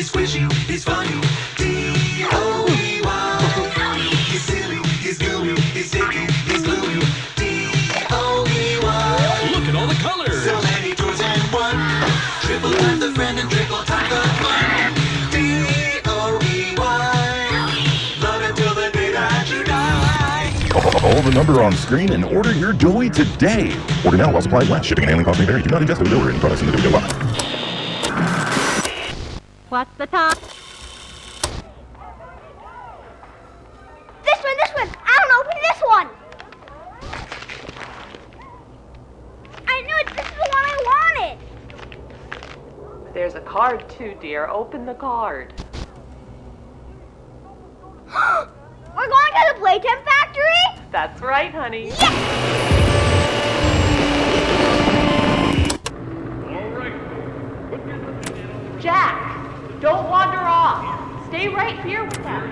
he's squishy, he's funny. D-O-E-Y. He's silly, he's gooey, he's sticky, he's gluey. D-O-E-Y. Look at all the colors. So many toys and one. Triple times the friend and triple times the fun. D-O-E-Y. Love until the day that you die. Call the number on screen and order your toy today. Order now while supplies last. Shipping and handling costs may vary. Do not ingest or deliver any products in the video box. What's the time? This one! I don't open this one! I knew it! This is the one I wanted! There's a card too, dear. Open the card. We're going to the Playtime factory? That's right, honey. Jack, don't wander off. Stay right here with them.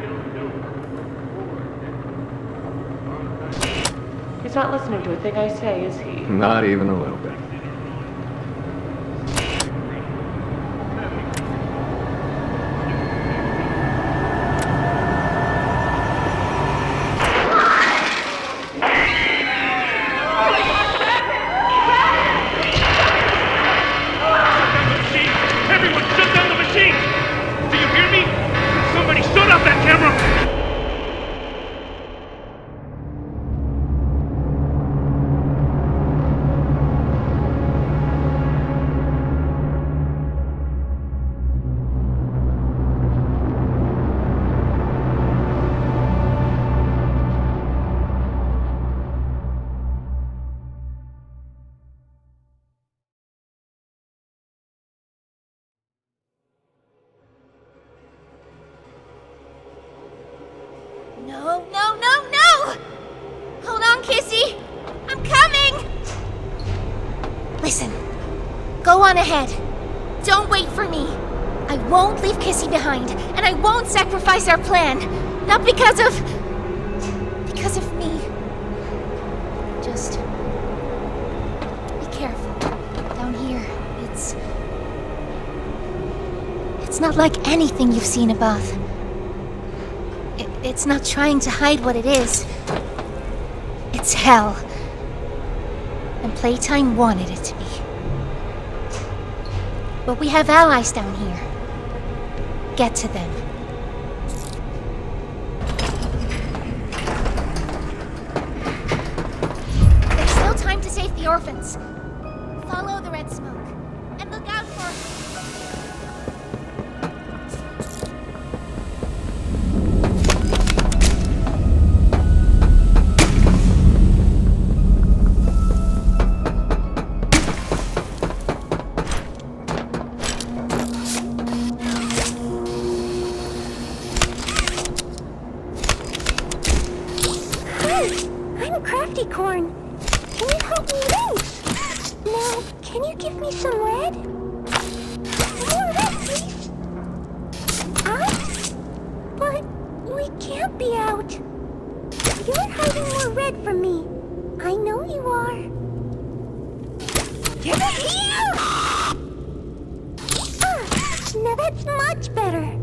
He's not listening to a thing I say, is he? Not even a little bit. No! Hold on, Kissy! I'm coming! Listen, go on ahead. Don't wait for me. I won't leave Kissy behind, and I won't sacrifice our plan. Not because of me. Just be careful. Down here, it's not like anything you've seen above. It's not trying to hide what it is. It's hell. And Playtime wanted it to be. But we have allies down here. Get to them. There's still time to save the orphans. Follow the red smoke. And look out for... I'm Crafty Corn. Can you help me win? Now, can you give me some red? More red, please. Out? But we can't be out. You're hiding more red from me. I know you are. Give it here! Now that's much better.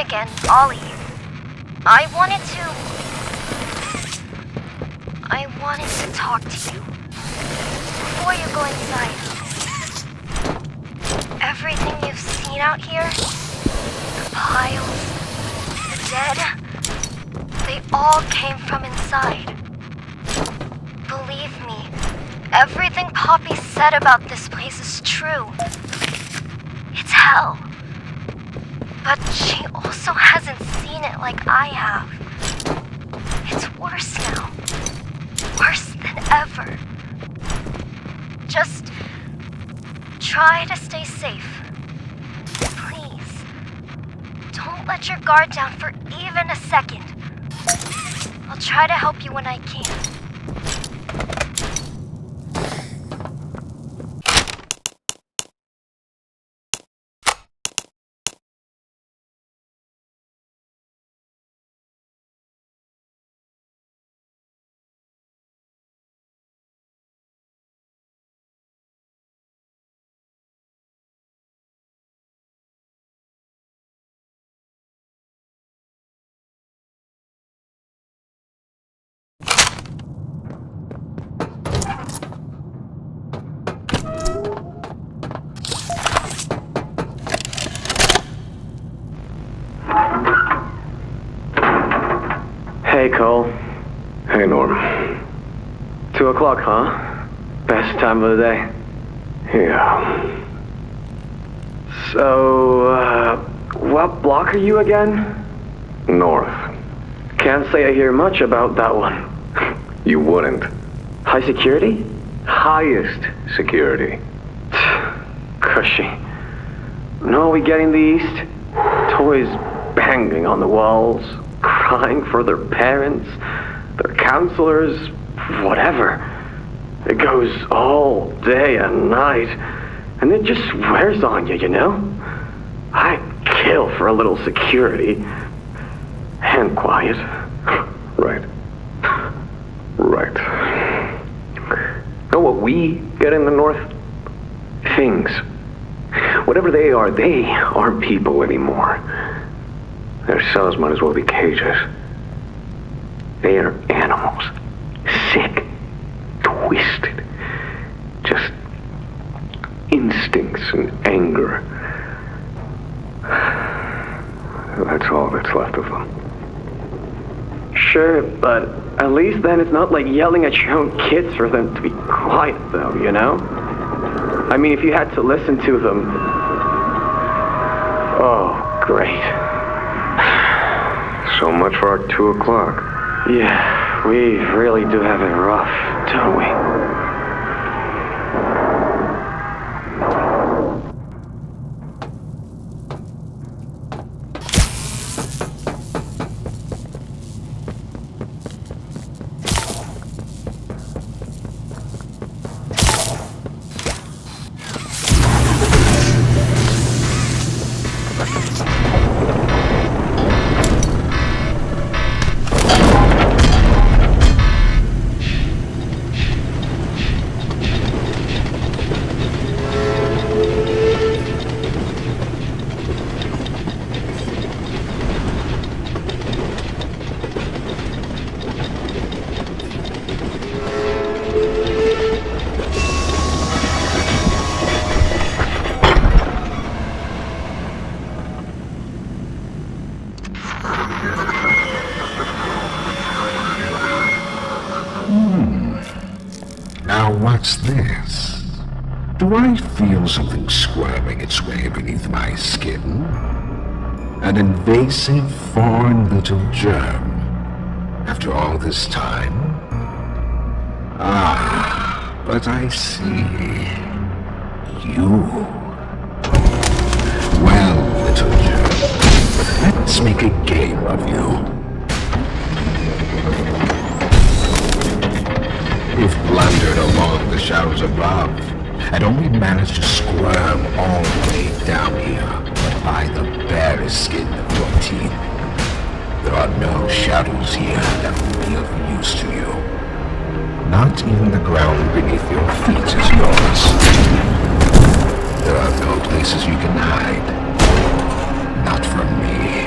again, Ollie. I wanted to talk to you before you go inside. Everything you've seen out here, the piles, the dead, they all came from inside. Believe me, everything Poppy said about this place is true. It's hell. But she also hasn't seen it like I have. It's worse now. Worse than ever. Just try to stay safe. Please. Don't let your guard down for even a second. I'll try to help you when I can. Hey, Cole. Hey, Norm. 2 o'clock, huh? Best time of the day. Yeah. So, what block are you again? North. Can't say I hear much about that one. You wouldn't. High security? Highest security. Cushy. No, we get in the east. Toys banging on the walls, crying for their parents, their counselors, whatever. It goes all day and night, and it just wears on you, you know? I'd kill for a little security. And quiet. Right. Right. Know what we get in the North? Things. Whatever they aren't people anymore. Their cells might as well be cages. They are animals. Sick. Twisted. Just instincts and anger. That's all that's left of them. Sure, but at least then it's not like yelling at your own kids for them to be quiet, though, you know? I mean, if you had to listen to them... Oh, great. So much for our 2 o'clock. Yeah, we really do have it rough, don't we? Now what's this? Do I feel something squirming its way beneath my skin? An invasive foreign little germ. After all this time? Ah, but I see. You. Well, little germ, let's make a game of you. You've blundered along the shadows above, and only managed to squirm all the way down here, but by the barest skin of your teeth. There are no shadows here that will be of use to you. Not even the ground beneath your feet is yours. There are no places you can hide. Not from me.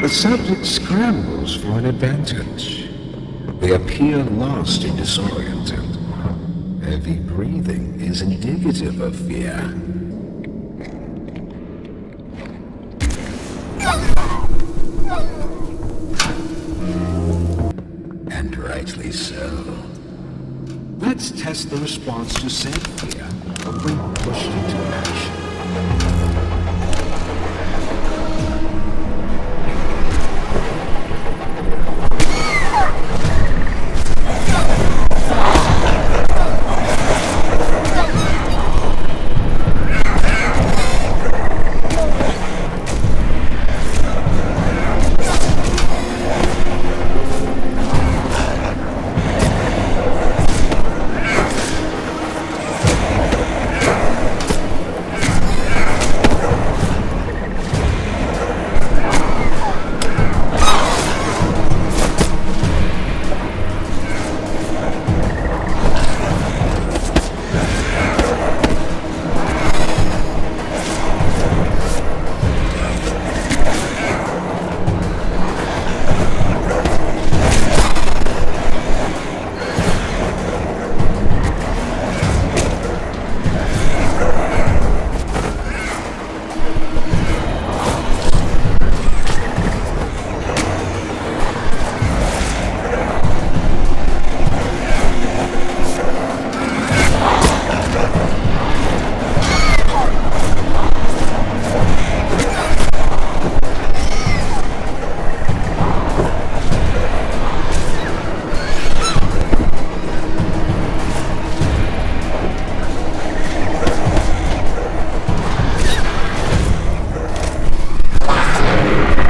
The subject scrambles for an advantage. They appear lost and disoriented. Heavy breathing is indicative of fear. And rightly so. Let's test the response to said fear when pushed into action.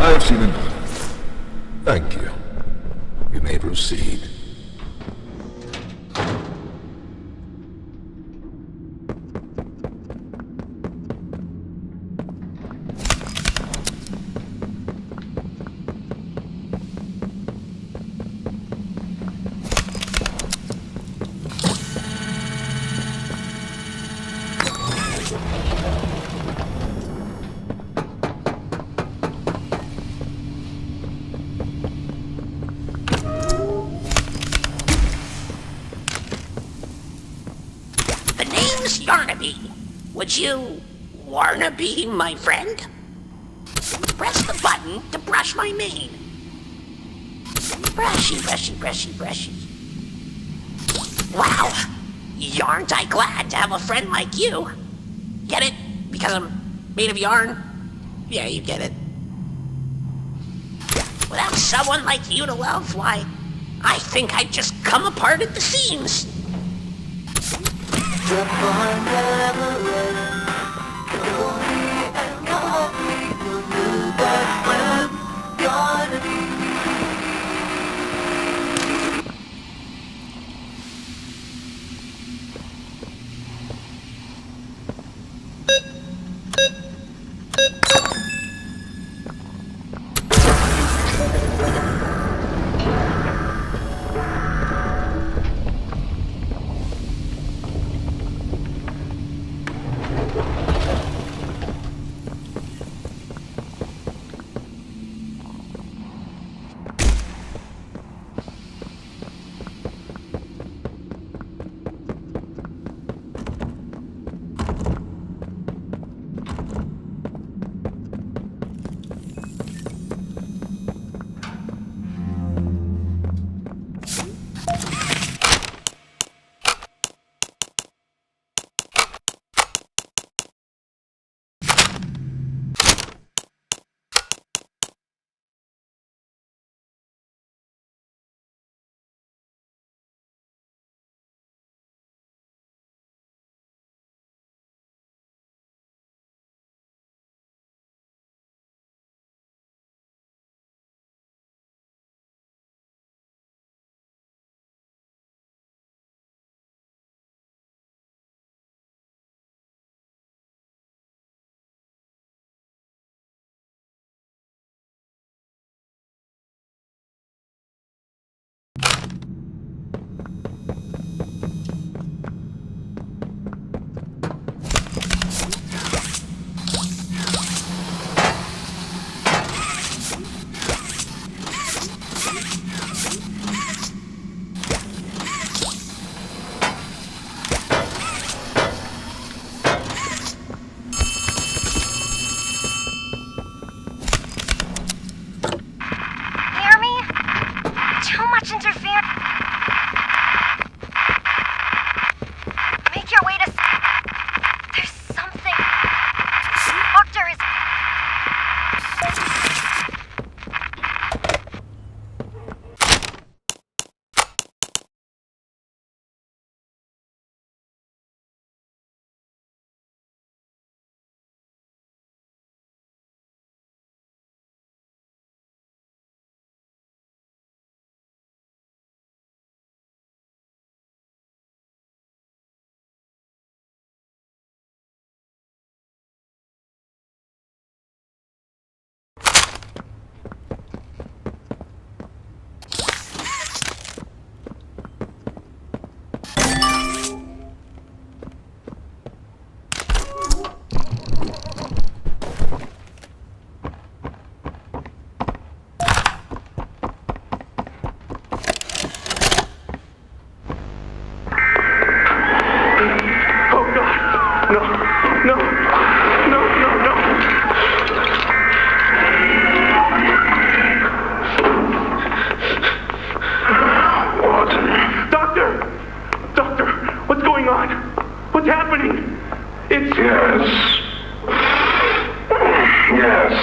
I've seen enough. Thank you. You may proceed. Would you wanna be my friend? Press the button to brush my mane. Brushy, brushy, brushy, brushy. Wow, aren't I glad to have a friend like you? Get it? Because I'm made of yarn? Yeah, you get it. Without someone like you to love, why, I think I'd just come apart at the seams.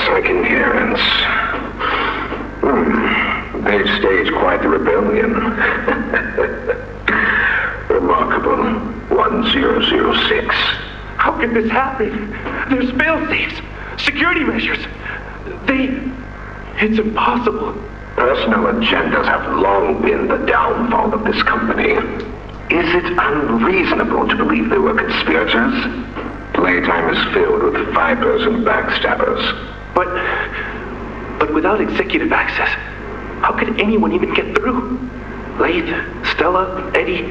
second clearance. They've staged quite the rebellion. Remarkable. 1006. How could this happen? There's fail-safes, security measures. It's impossible. Personal agendas have long been the downfall of this company. Is it unreasonable to believe there were conspirators? Playtime is filled with 5-person backstabbers. But without executive access, how could anyone even get through? Laith, Stella, Eddie,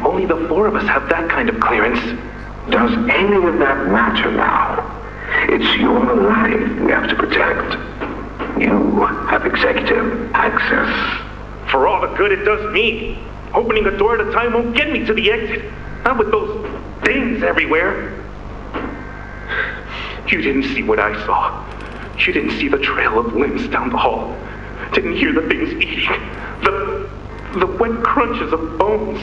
only the 4 of us have that kind of clearance. Does any of that matter now? It's your life we have to protect. You have executive access. For all the good it does me, opening a door at a time won't get me to the exit. Not with those things everywhere. You didn't see what I saw. You didn't see the trail of limbs down the hall. Didn't hear the things eating. The wet crunches of bones.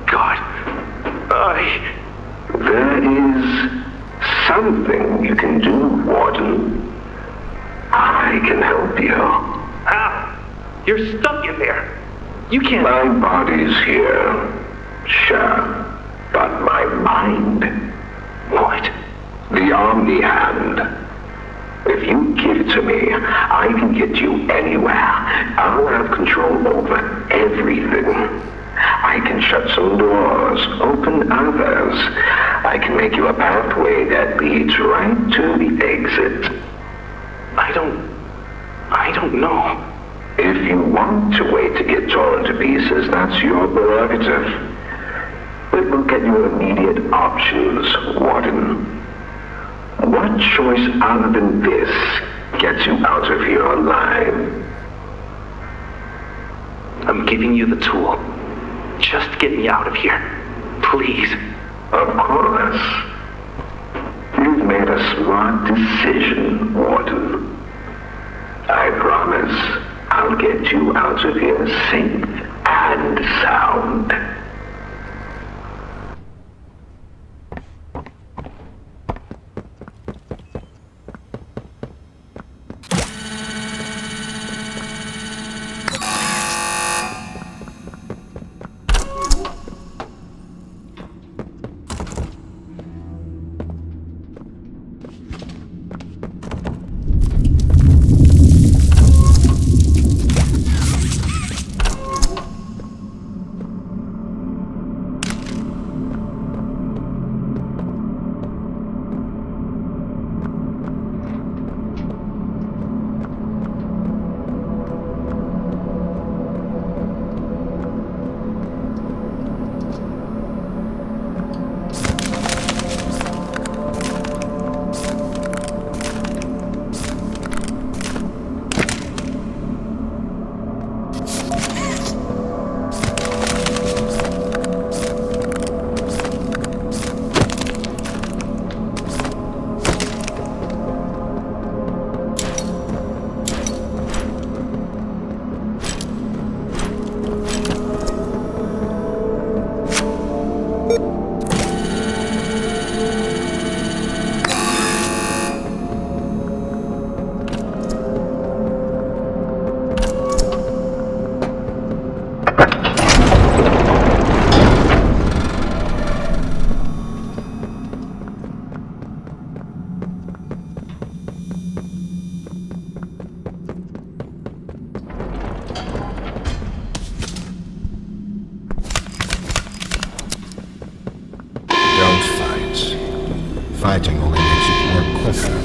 God, There is something you can do, Warden. I can help you. How? You're stuck in there. You can't... My body's here. Sure. But my mind... What? The Omni Hand. If you give it to me, I can get you anywhere. I'll have control over everything. I can shut some doors, open others. I can make you a pathway that leads right to the exit. I don't know. If you want to wait to get torn to pieces, that's your prerogative. But look at your immediate options, Warden. What choice other than this gets you out of here alive? I'm giving you the tool. Just get me out of here. Please. Of course. You've made a smart decision, Warden. I promise I'll get you out of here safe and sound. Fighting only makes it more quicker.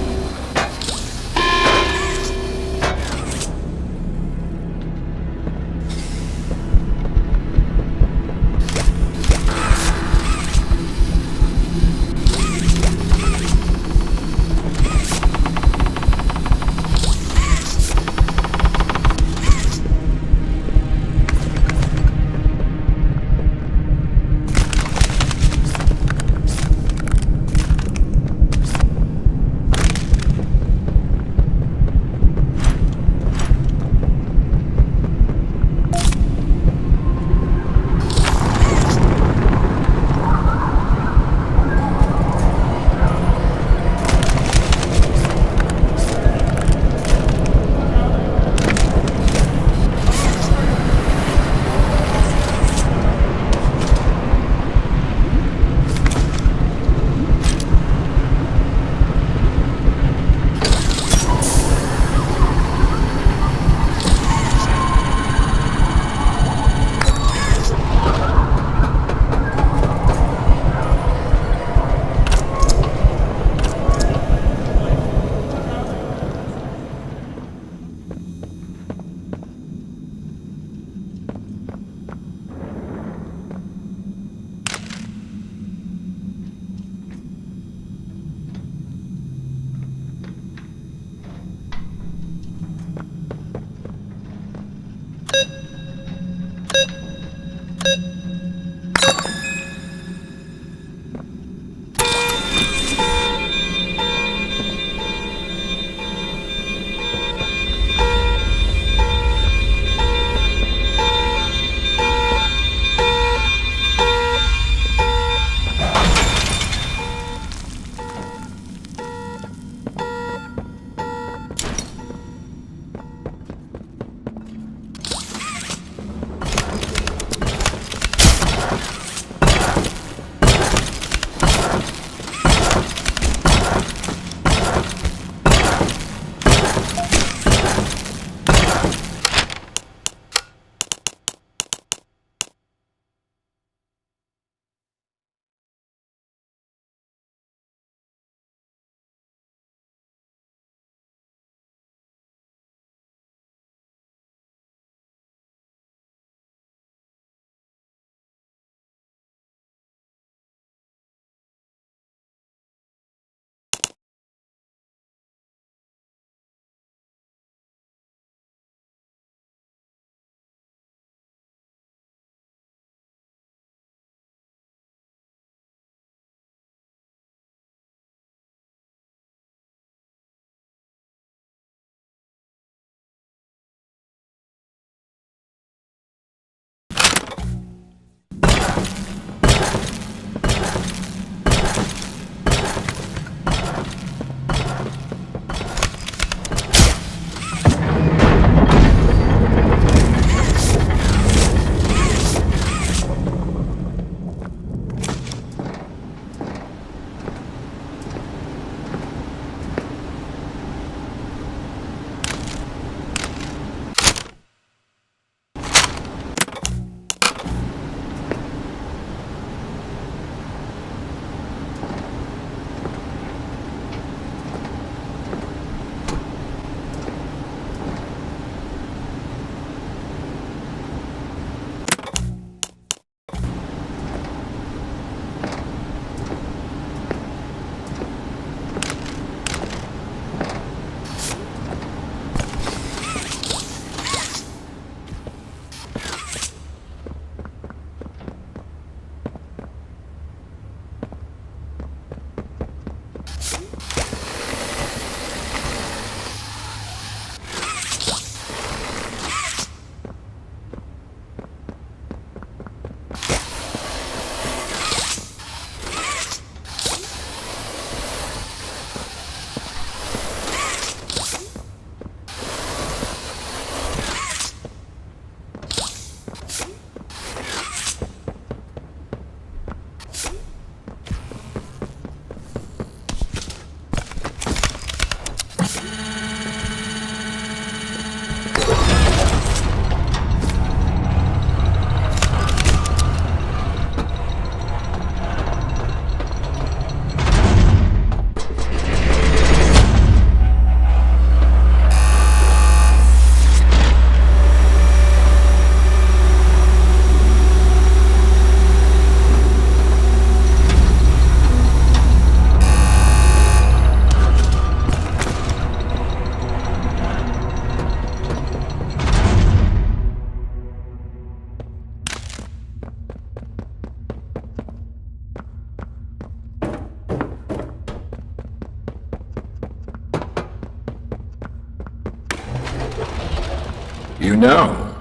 You know,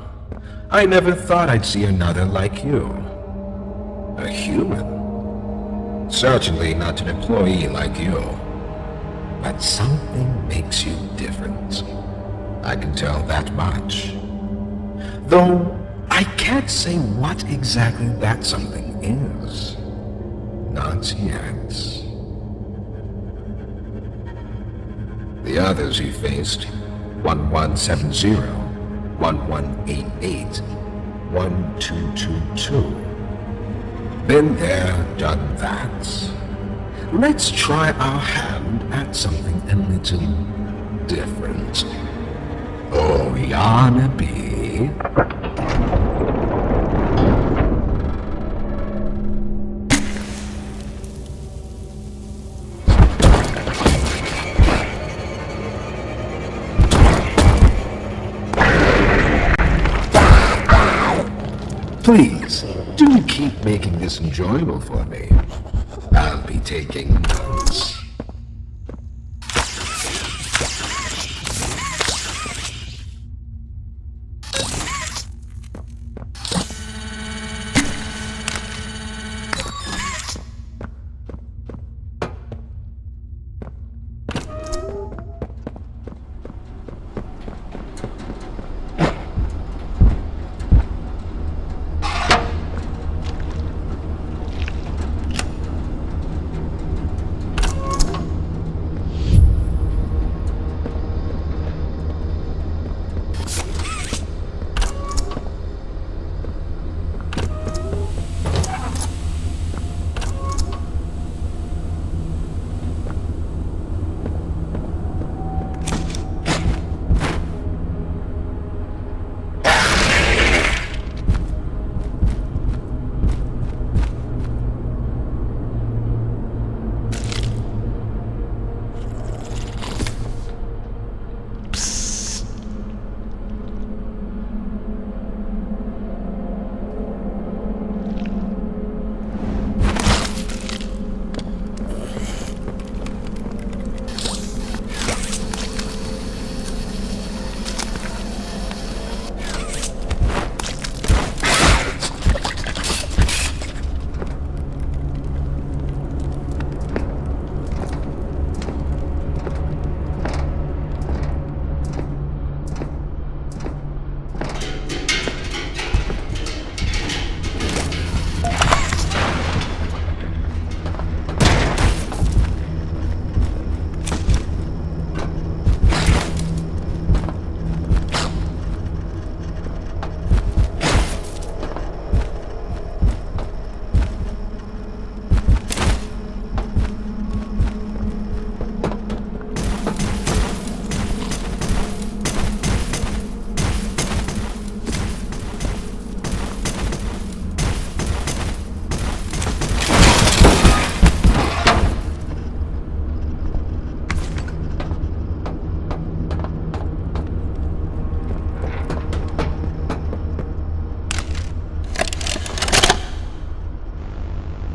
I never thought I'd see another like you. A human. Certainly not an employee like you. But something makes you different. I can tell that much. Though, I can't say what exactly that something is. Not yet. The others he faced, 1170, 1188, 1222. Been there, done that. Let's try our hand at something a little different. Oh, Yana B. Please, do keep making this enjoyable for me. I'll be taking notes.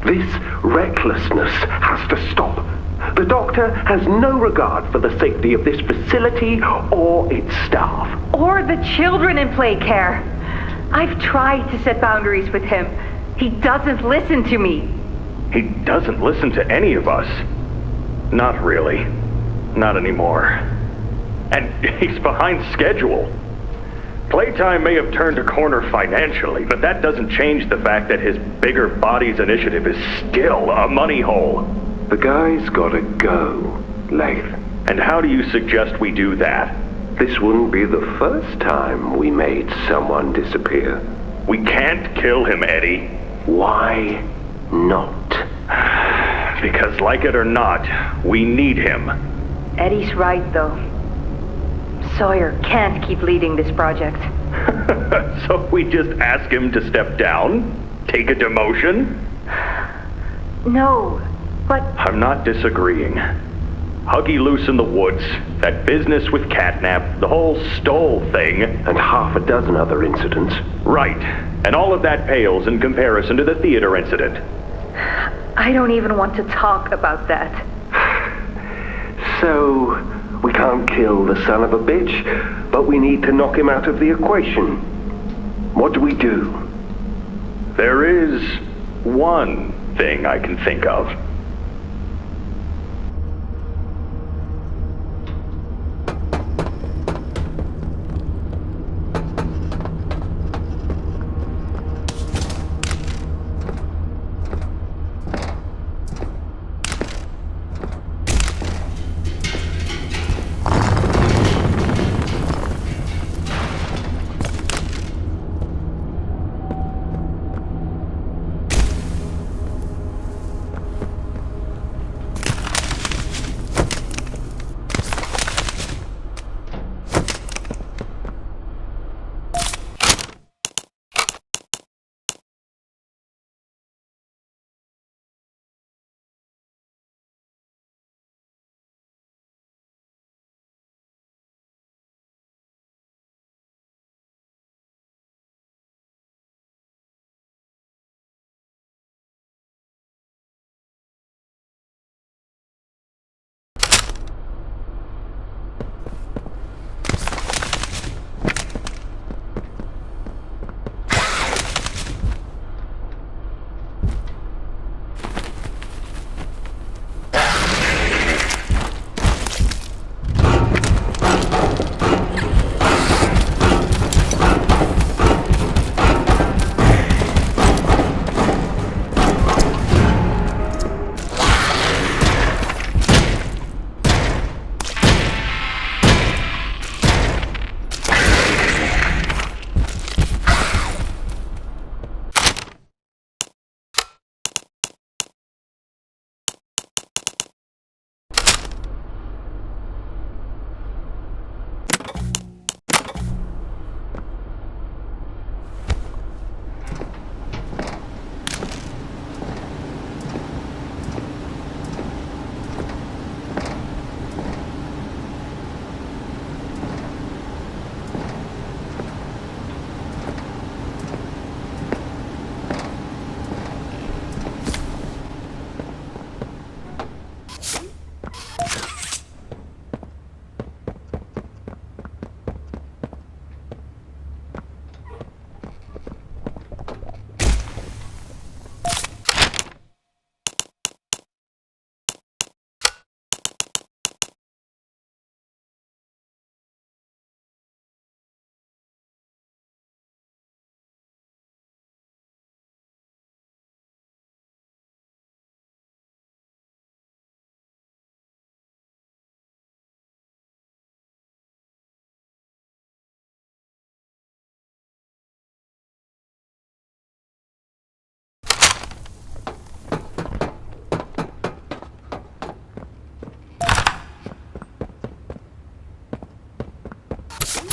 This recklessness has to stop. The doctor has no regard for the safety of this facility or its staff. Or the children in play care. I've tried to set boundaries with him. He doesn't listen to me. He doesn't listen to any of us. Not really. Not anymore. And he's behind schedule. Playtime may have turned a corner financially, but that doesn't change the fact that his bigger bodies initiative is still a money hole. The guy's gotta go, Lath. And how do you suggest we do that? This wouldn't be the first time we made someone disappear. We can't kill him, Eddie. Why not? Because like it or not, we need him. Eddie's right, though. Sawyer can't keep leading this project. So we just ask him to step down? Take a demotion? No, but... I'm not disagreeing. Huggy Loose in the Woods, that business with Catnap, the whole Stoll thing... And half a dozen other incidents. Right. And all of that pales in comparison to the theater incident. I don't even want to talk about that. So, We can't kill the son of a bitch, but we need to knock him out of the equation. What do we do? There is one thing I can think of.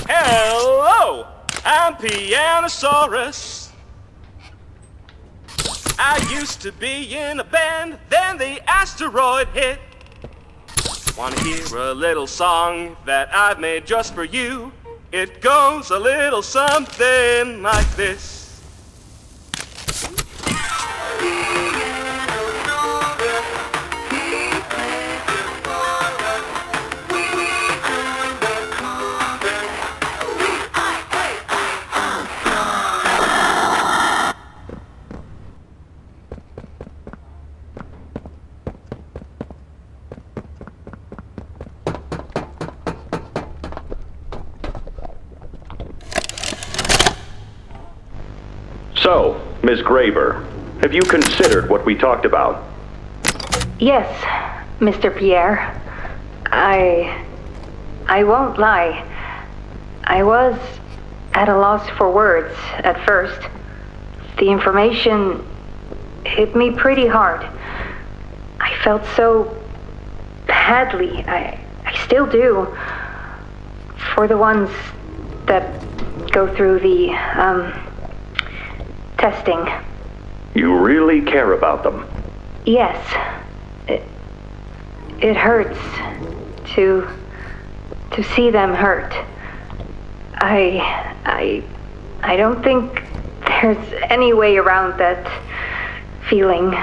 Hello, I'm Pianosaurus. I used to be in a band, then the asteroid hit. Wanna hear a little song that I've made just for you? It goes a little something like this. So, Ms. Graver, have you considered what we talked about? Yes, Mr. Pierre. I won't lie. I was at a loss for words at first. The information hit me pretty hard. I felt so badly. I still do. For the ones that go through the, testing. You really care about them? Yes. It hurts to see them hurt. I don't think there's any way around that feeling.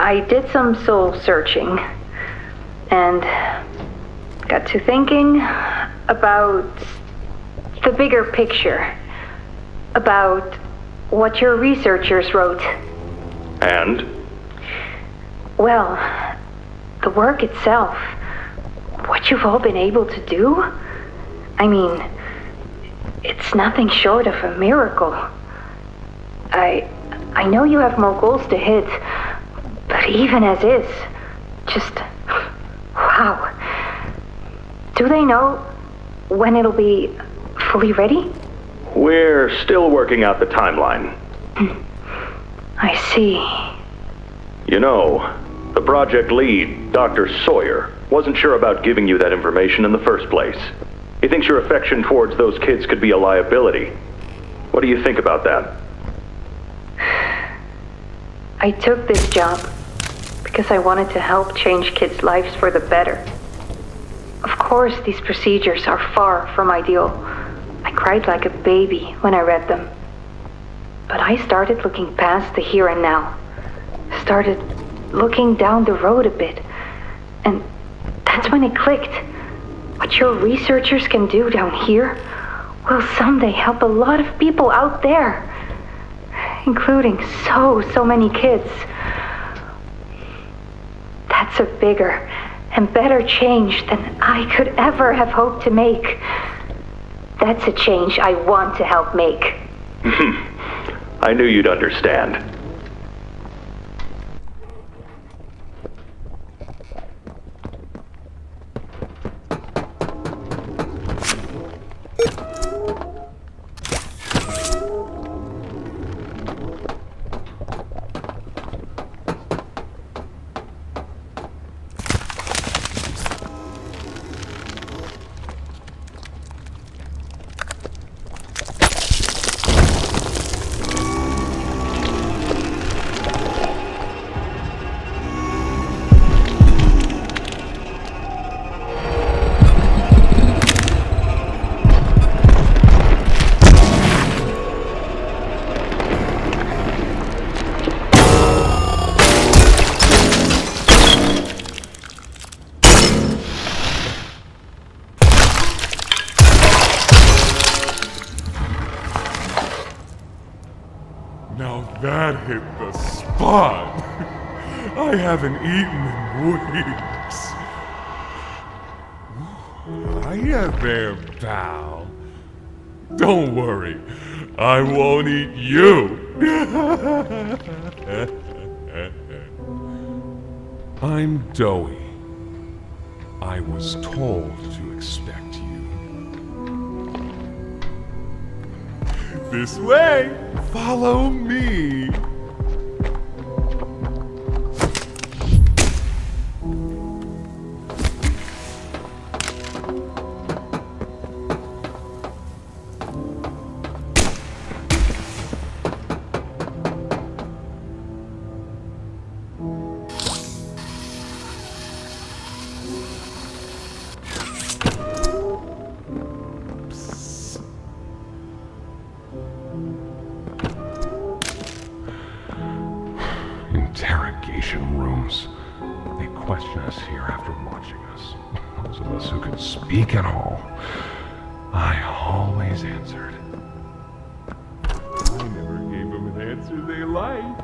I did some soul searching and got to thinking about the bigger picture, about what your researchers wrote. And? Well, the work itself, what you've all been able to do, I mean, it's nothing short of a miracle. I know you have more goals to hit, but even as is, just, wow. Do they know when it'll be fully ready? We're still working out the timeline. I see. You know, the project lead, Dr. Sawyer, wasn't sure about giving you that information in the first place. He thinks your affection towards those kids could be a liability. What do you think about that? I took this job because I wanted to help change kids' lives for the better. Of course, these procedures are far from ideal. I cried like a baby when I read them. But I started looking past the here and now. Started looking down the road a bit. And that's when it clicked. What your researchers can do down here will someday help a lot of people out there. Including so many kids. That's a bigger and better change than I could ever have hoped to make. That's a change I want to help make. I knew you'd understand. Now that hit the spot. I haven't eaten in weeks. Hiya there, pal. Don't worry, I won't eat you. I'm Doughy. I was told to expect you. This way! Follow me! Interrogation rooms. They question us here after watching us. Those of us who could speak at all. I always answered. I never gave them an answer they liked.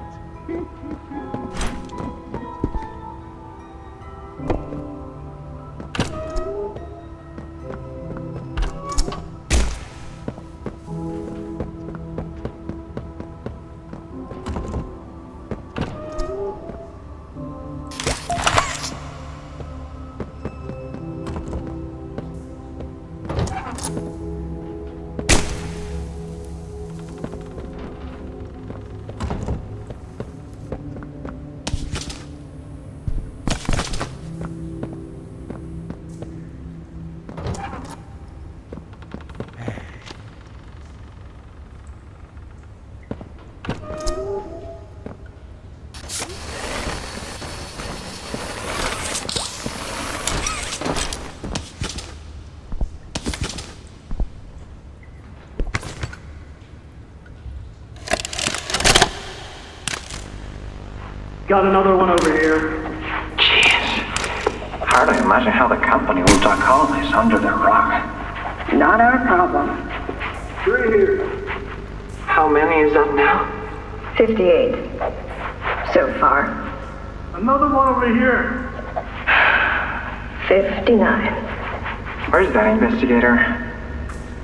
Got another one over here. Jeez. Hard to imagine how the company will duck all this under the rug. Not our problem. 3 here. How many is that now? 58. So far. Another one over here. 59. Where's that investigator?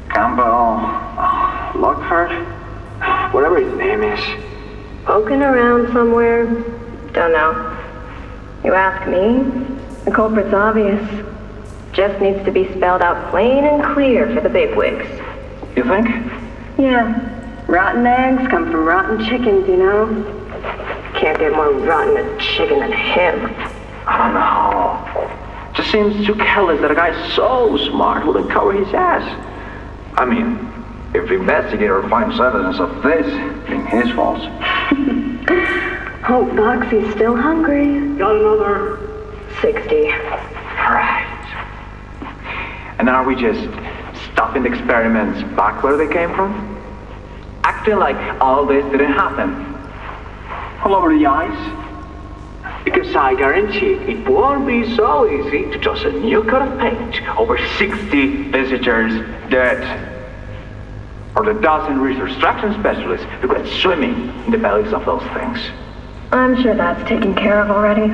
Campbell... Lockhart? Whatever his name is. Poking around somewhere? Don't know. You ask me? The culprit's obvious. Just needs to be spelled out plain and clear for the bigwigs. You think? Yeah. Rotten eggs come from rotten chickens, you know? Can't get more rotten a chicken than him. I don't know. Just seems too careless that a guy so smart wouldn't cover his ass. I mean, if the investigator finds evidence of this, it's his fault. Hope Boxy's still hungry. Got another. 60. Right. And are we just stopping the experiments back where they came from? Acting like all this didn't happen? All over the ice? Because I guarantee it won't be so easy to toss a new coat of paint over 60 visitors dead. Or the dozen research extraction specialists who got swimming in the bellies of those things. I'm sure that's taken care of already.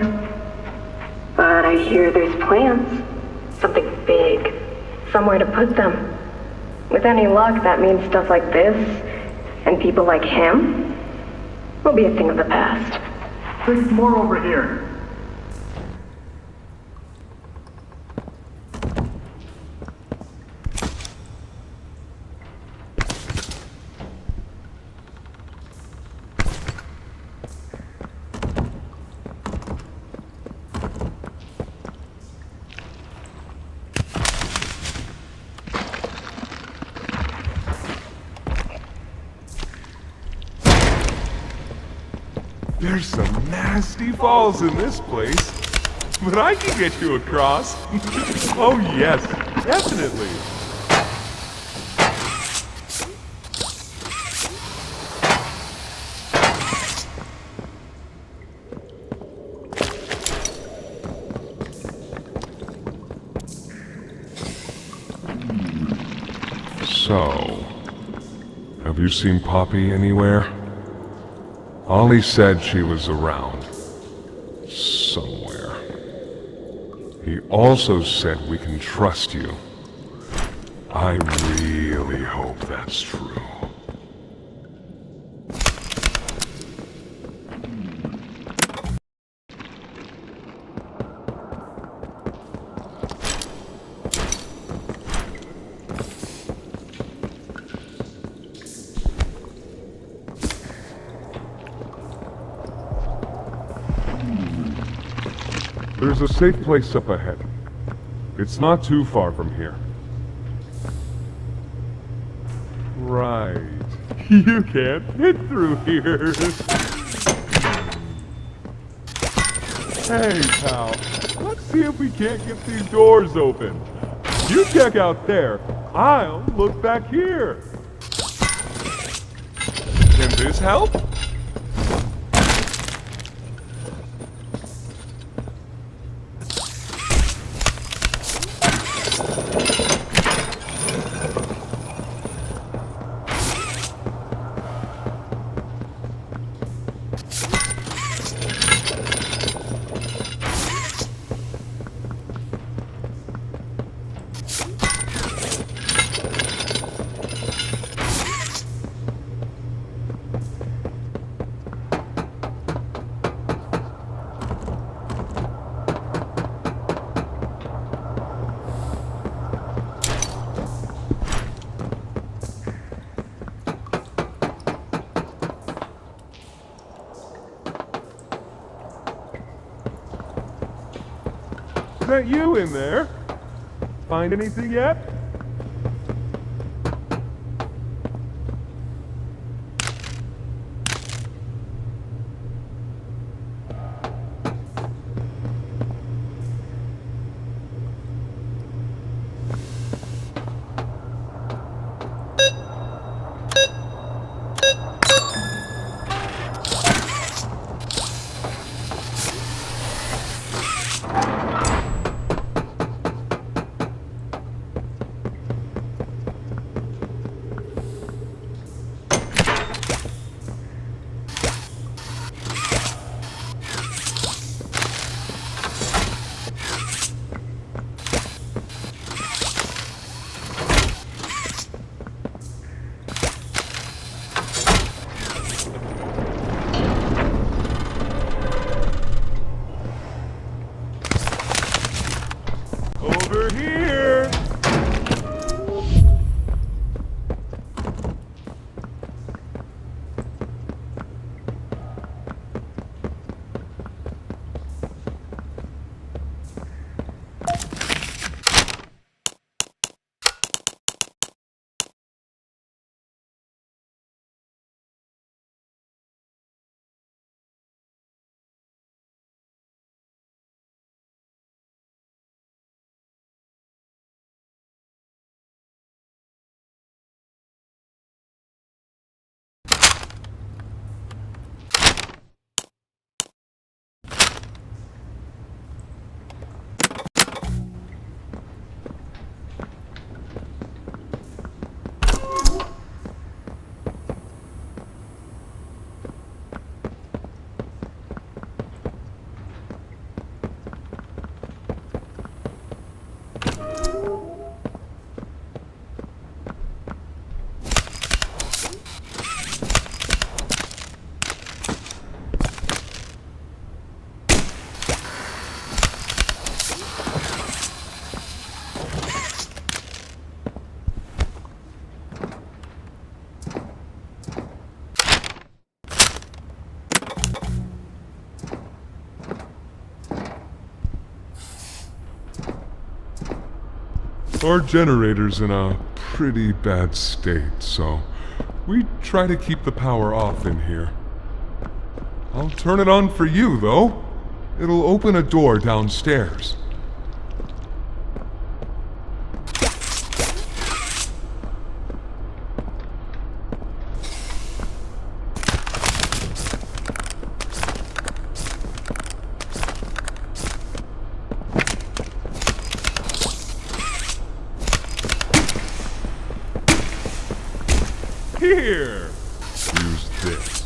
But I hear there's plans. Something big. Somewhere to put them. With any luck, that means stuff like this, and people like him, will be a thing of the past. There's more over here. There's some nasty falls in this place, but I can get you across. Oh yes, definitely. So, have you seen Poppy anywhere? Ollie said she was around. Somewhere. He also said we can trust you. I really hope that's true. There's a safe place up ahead. It's not too far from here. Right. You can't fit through here. Hey, pal. Let's see if we can't get these doors open. You check out there. I'll look back here. Can this help? Is that you in there? Find anything yet? here! Our generator's in a pretty bad state, so we try to keep the power off in here. I'll turn it on for you, though. It'll open a door downstairs. Here! Use this.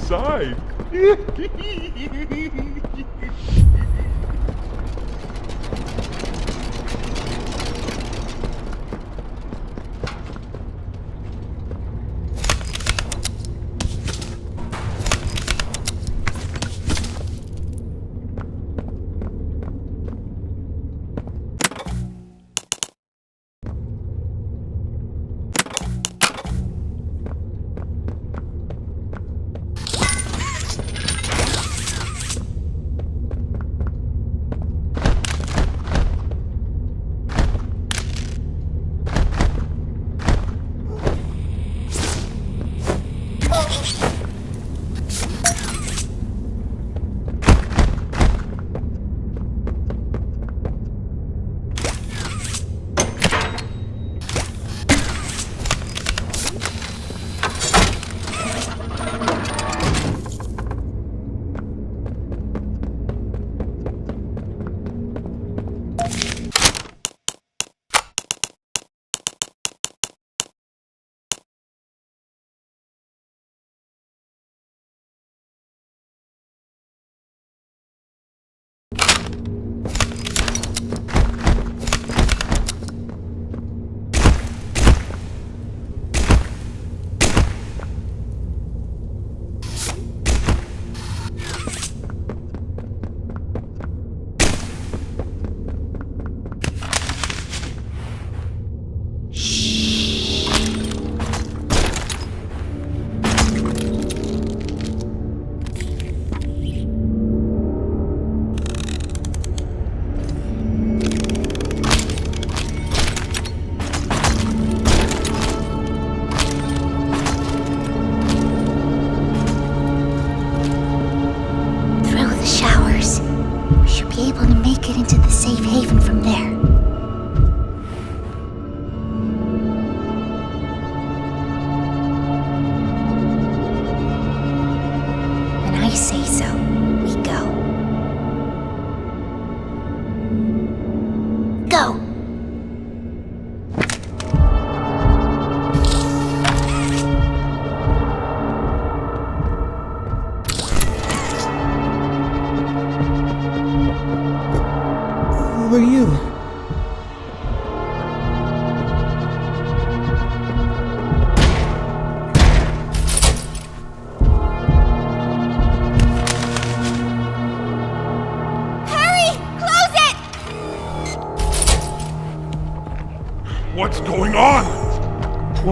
Inside.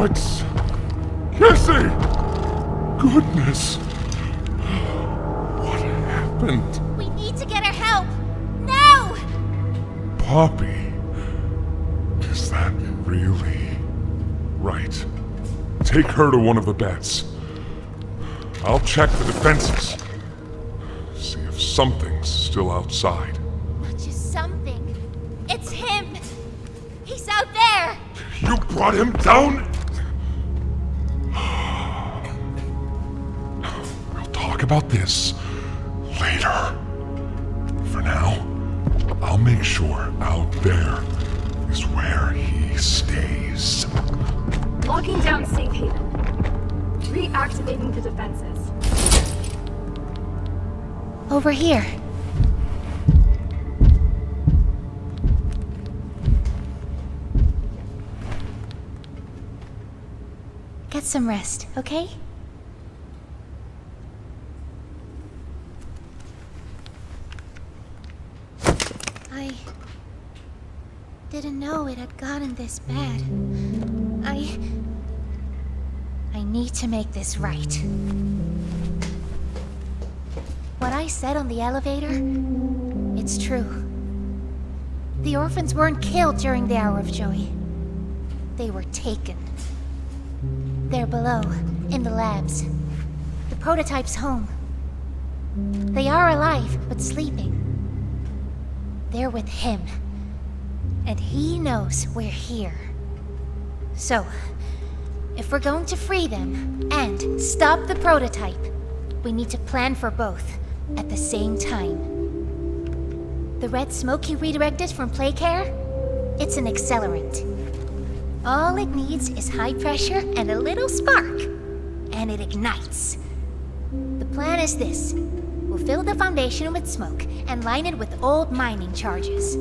Alex! Kissy! Goodness! What happened? We need to get her help! Now! Poppy? Is that really right? Take her to one of the beds. I'll check the defenses. See if something's still outside. Not just something. It's him! He's out there! You brought him down? We'll talk about this later. For now, I'll make sure out there is where he stays. Locking down safe haven. Reactivating the defenses. Over here. Get some rest, okay? I didn't know it had gotten this bad. I need to make this right. What I said on the elevator, it's true. The orphans weren't killed during the hour of joy. They were taken. They're below, in the labs. The prototype's home. They are alive, but sleeping. They're with him. And he knows we're here. So, if we're going to free them and stop the prototype, we need to plan for both at the same time. The red smoke he redirected from Playcare? It's an accelerant. All it needs is high pressure and a little spark, and it ignites. The plan is this. We'll fill the foundation with smoke and line it with old mining charges.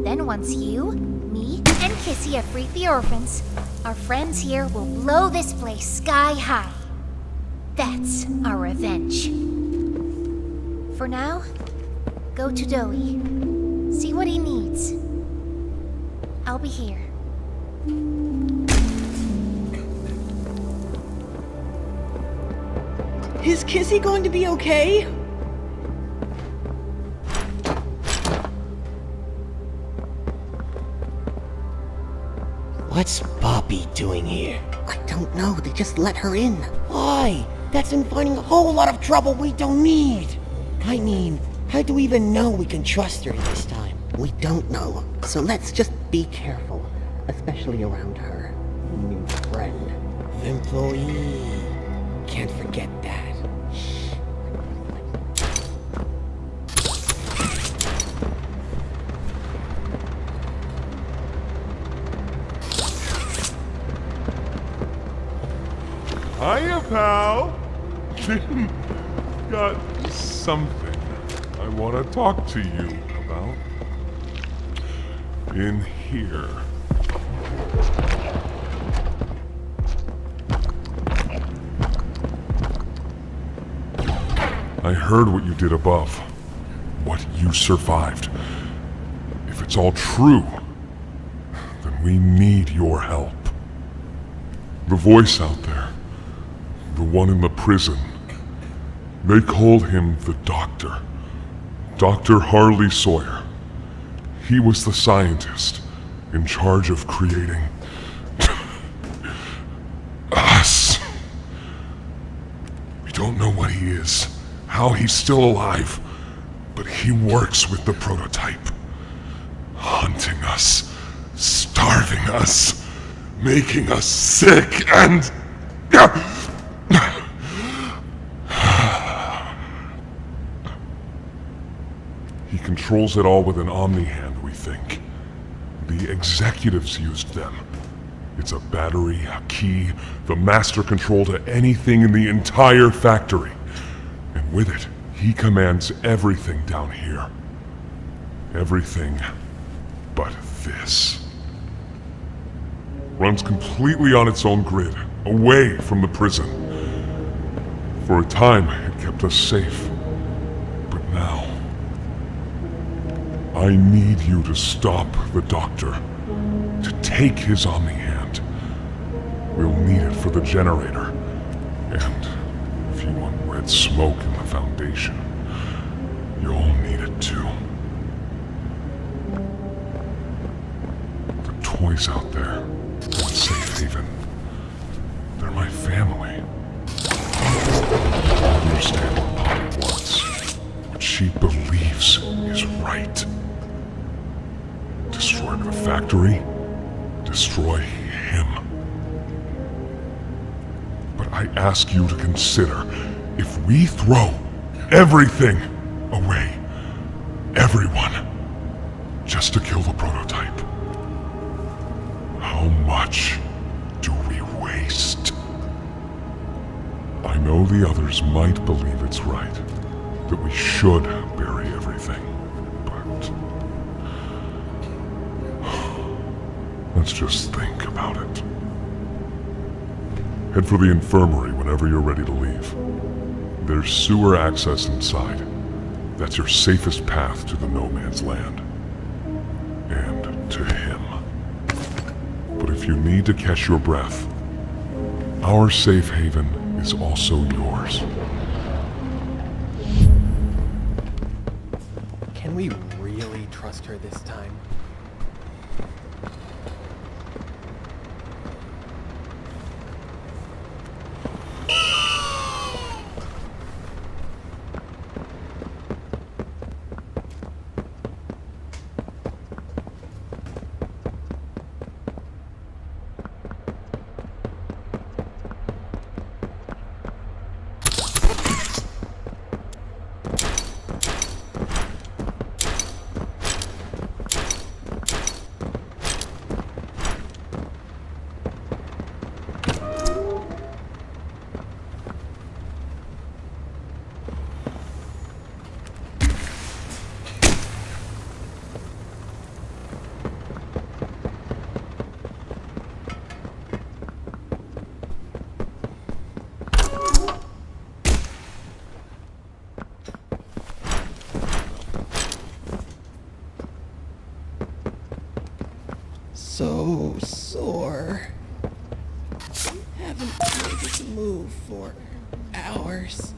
Then once you, me, and Kissy have freed the orphans, our friends here will blow this place sky high. That's our revenge. For now, go to Doey. See what he needs. I'll be here. Is Kissy going to be okay? What's Poppy doing here? I don't know, they just let her in. Why? That's inviting a whole lot of trouble we don't need. I mean, how do we even know we can trust her this time? We don't know, so let's just be careful, especially around her new friend. Employee. Can't forget that. Hiya, pal! Got something I want to talk to you about. In here. I heard what you did above. What you survived. If it's all true, then we need your help. The voice out there. The one in the prison. They called him the Doctor. Dr. Harley Sawyer. He was the scientist in charge of creating us. We don't know what he is, how he's still alive, but he works with the prototype. Hunting us, starving us, making us sick, and... He controls it all with an omni-hand, we think. The executives used them. It's a battery, a key, the master control to anything in the entire factory. And with it, he commands everything down here. Everything but this. Runs completely on its own grid, away from the prison. For a time, it kept us safe. But now... I need you to stop the Doctor. To take his omni-hand. We'll need it for the generator. And if you want red smoke in the foundation, you'll need it too. The toys out there, in Safe Haven, they're my family. I understand what Poppy wants, what she believes is right. Destroy the factory, destroy him. But I ask you to consider, if we throw everything away, everyone, just to kill the prototype, how much do we waste? I know the others might believe it's right, that we should bury everything, but let's just think about it. Head for the infirmary whenever you're ready to leave. There's sewer access inside. That's your safest path to the no man's land. And to him. But if you need to catch your breath, our safe haven is also yours. Can we really trust her this time? So sore. Haven't been able to move for hours.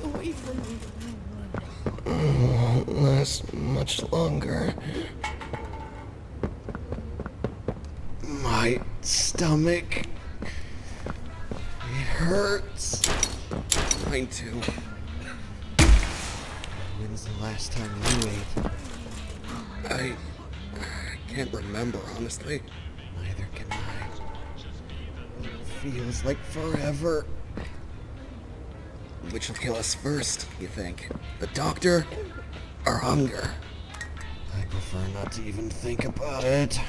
Away from me. Won't last much longer. My stomach. It hurts. Mine too. When's the last time you ate? I can't remember, honestly. Neither can I. It feels like forever. Which will kill us first, you think? The doctor or hunger? I prefer not to even think about it.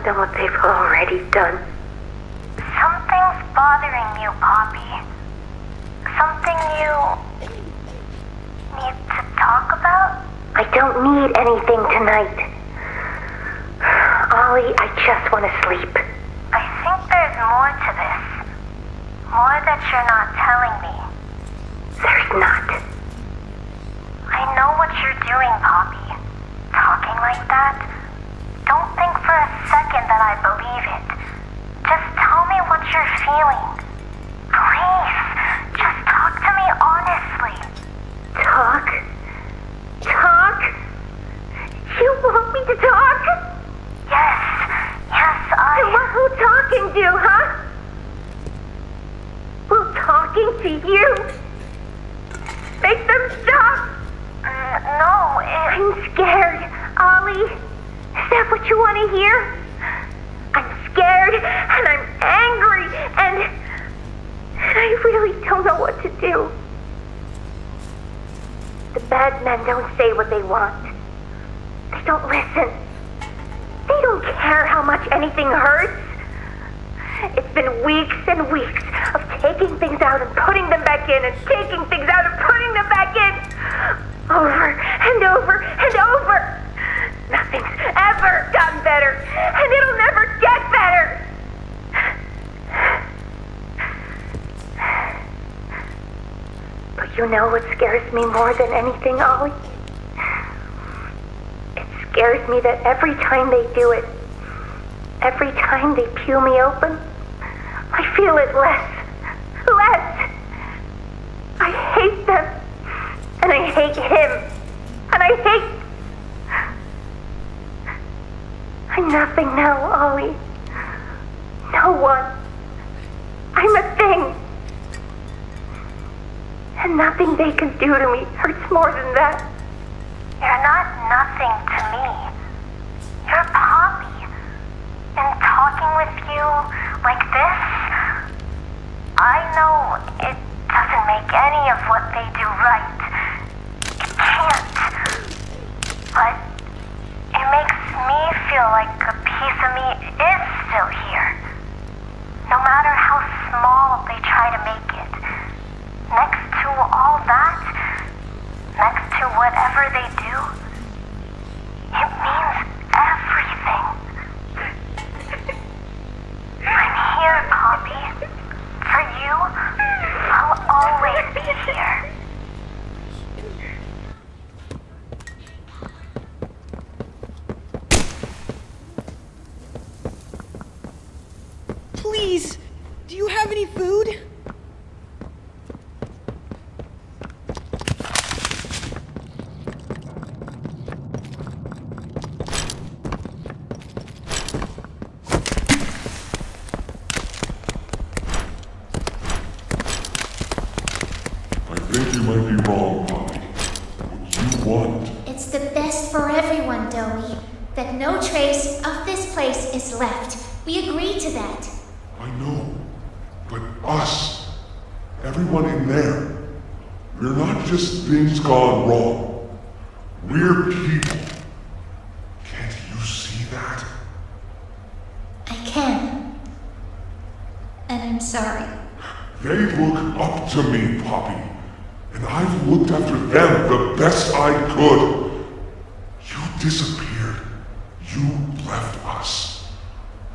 Than what they've already done. Something's bothering you, Poppy. Something you need to talk about? I don't need anything tonight. Ollie, I just want to sleep. I think there's more to this. More that you're not telling me. There's not. I know what you're doing, Poppy. Talking like that. Don't think for a second that I I believe it. Just tell me what you're feeling. Please, just talk to me honestly. Talk? Talk? You want me to talk? Yes, And what will talking do, huh? Will talking to you make them stop? No, I'm scared, Ollie. Is that what you want to hear? I'm scared, and I'm angry, and I really don't know what to do. The bad men don't say what they want. They don't listen. They don't care how much anything hurts. It's been weeks and weeks of taking things out and putting them back in, and taking things out and putting them back in. Over and over and over. Nothing's ever gotten better, and it'll never get better. But you know what scares me more than anything, Ollie? It scares me that every time they do it, every time they pew me open, I feel it less. I hate them. And I hate him. And I hate... I'm nothing now, Ollie. No one. I'm a thing. And nothing they can do to me hurts more than that. you're not nothing to me. You're Poppy. And talking with you like this, I know it doesn't make any of what they do right. It can't. But it makes me feel like a piece of me is still here. No matter how small they try to make it. Next to all that, next to whatever they do, it means everything. I'm here, Poppy. For you, I'll always be here. Please, do you have any food? I think you might be wrong, Poppy. What you want? It's the best for everyone, Dowie. That no trace of this place is left. We agreed to that. I know. But us, everyone in there, we're not just things gone wrong. We're people. Can't you see that? I can. And I'm sorry. They look up to me, Poppy. And I've looked after them the best I could. You disappeared. You left us.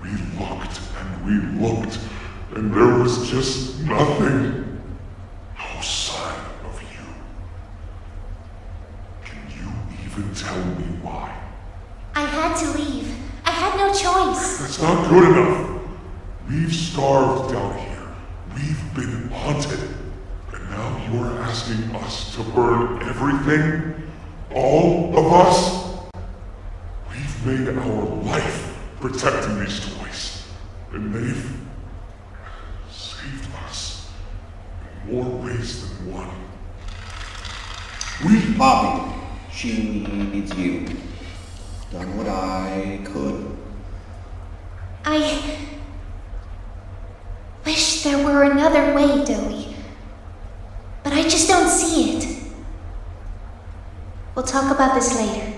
We looked and we looked, and there was just nothing. No sign of you. Can you even tell me why? I had to leave. I had no choice. That's not good enough. We've starved down here. We've been haunted. And now you're asking us to burn everything? All of us? We've made our life protecting these toys. And they've saved us in more ways than one. Poppy, she needs you. Done what I could. I wish there were another way, Dowie. But I just don't see it. We'll talk about this later.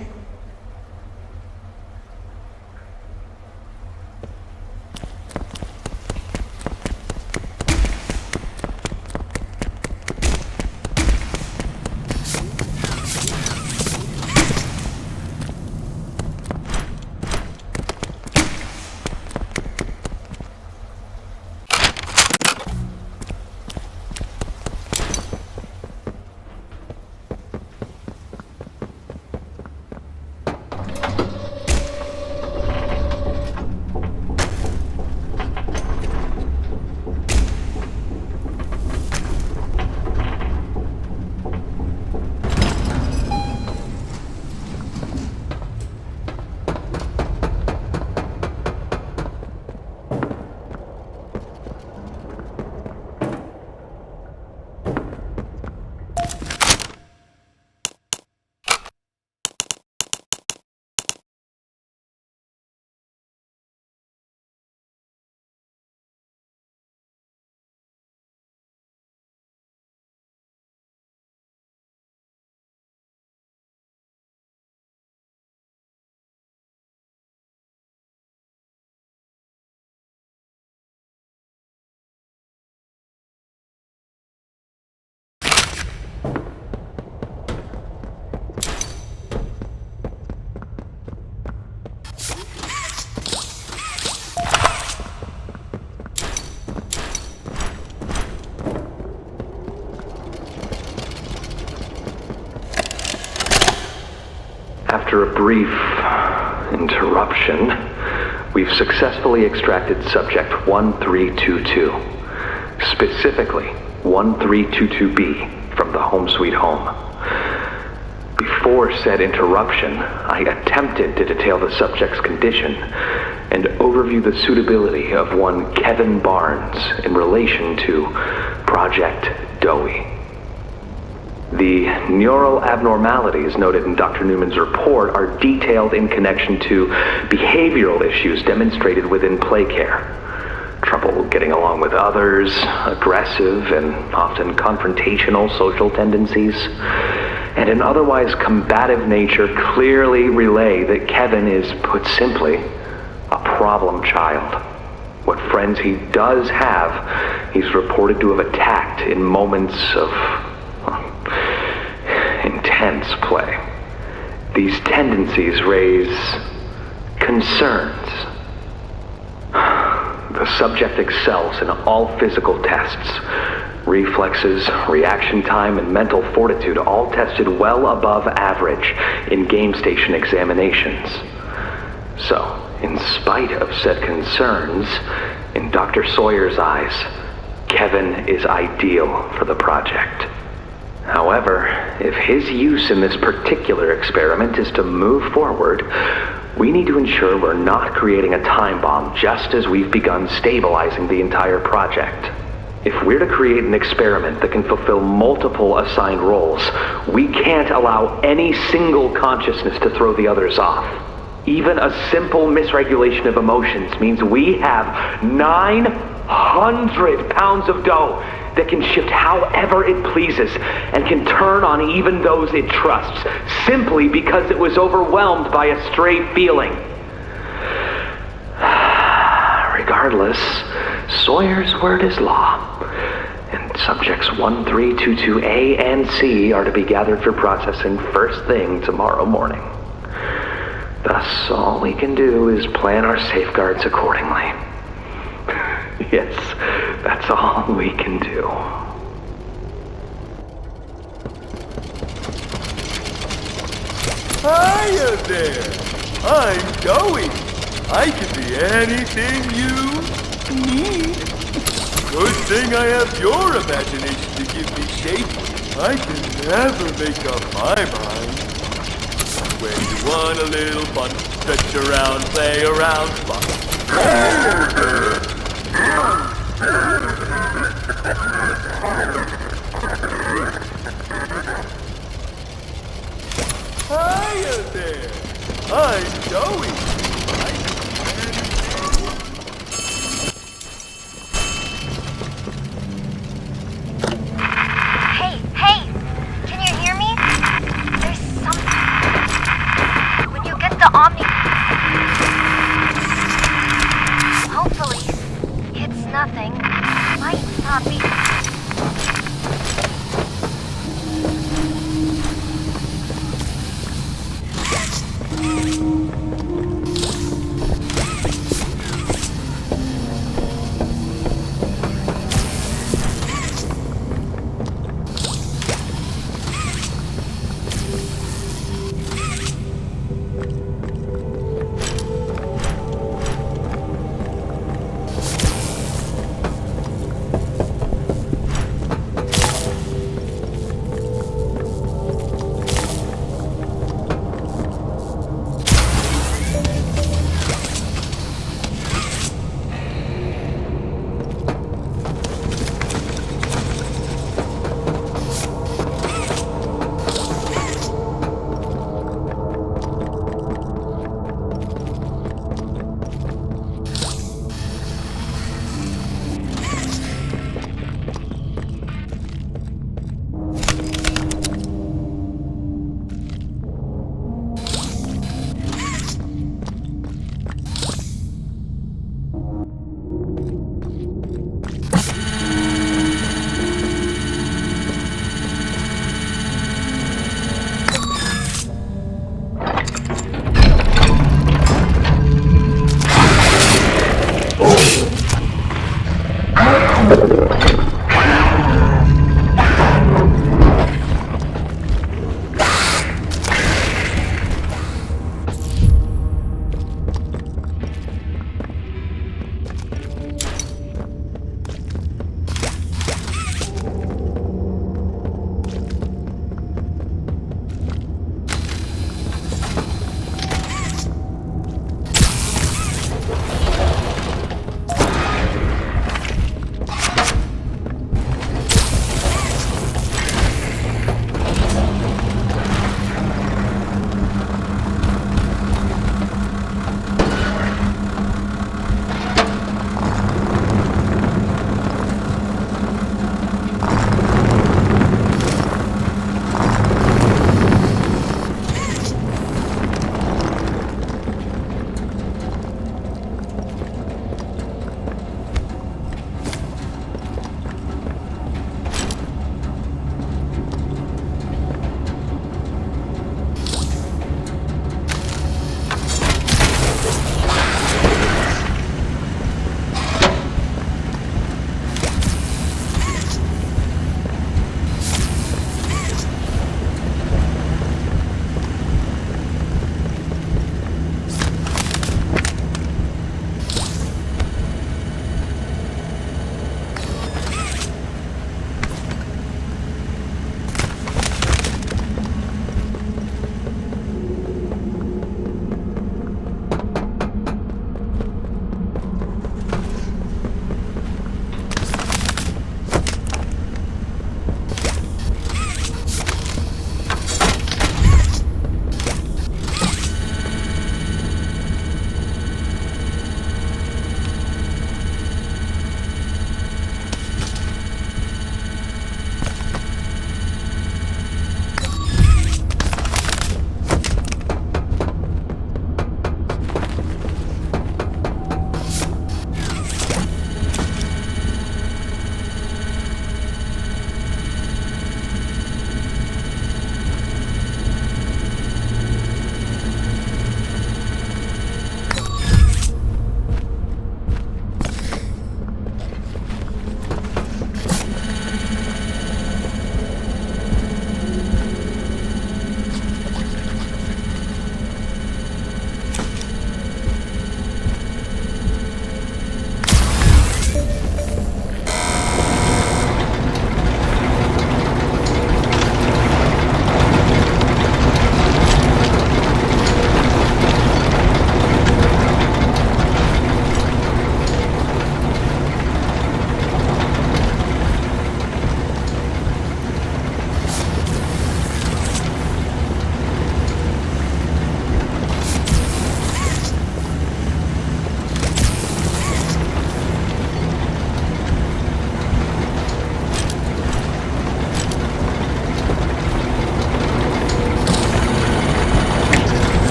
After a brief interruption, we've successfully extracted subject 1322, specifically 1322B, from the Home Sweet Home. Before said interruption, I attempted to detail the subject's condition and overview the suitability of one Kevin Barnes in relation to Project Dowie. The neural abnormalities noted in Dr. Newman's report are detailed in connection to behavioral issues demonstrated within play care. Trouble getting along with others, aggressive and often confrontational social tendencies, and an otherwise combative nature clearly relay that Kevin is, put simply, a problem child. What friends he does have, he's reported to have attacked in moments of intense play. These tendencies raise concerns. The subject excels in all physical tests. Reflexes, reaction time, and mental fortitude all tested well above average in game station examinations. So, in spite of said concerns, in Dr. Sawyer's eyes, Kevin is ideal for the project. However, if his use in this particular experiment is to move forward, we need to ensure we're not creating a time bomb just as we've begun stabilizing the entire project. If we're to create an experiment that can fulfill multiple assigned roles, we can't allow any single consciousness to throw the others off. Even a simple misregulation of emotions means we have 900 pounds of dough that can shift however it pleases and can turn on even those it trusts, simply because it was overwhelmed by a stray feeling. Regardless, Sawyer's word is law, and subjects 1322A and C are to be gathered for processing first thing tomorrow morning. Thus, all we can do is plan our safeguards accordingly. Yes, that's all we can do. Hiya there! I'm Dowie. I can be anything you need. Good thing I have your imagination to give me shape. I can never make up my mind. When you want a little fun, stretch around, play around, fun. Hiya there! I'm Dowie. Hey! Can you hear me? There's something. When you get the Omni... Hopefully, it's nothing. Might not be...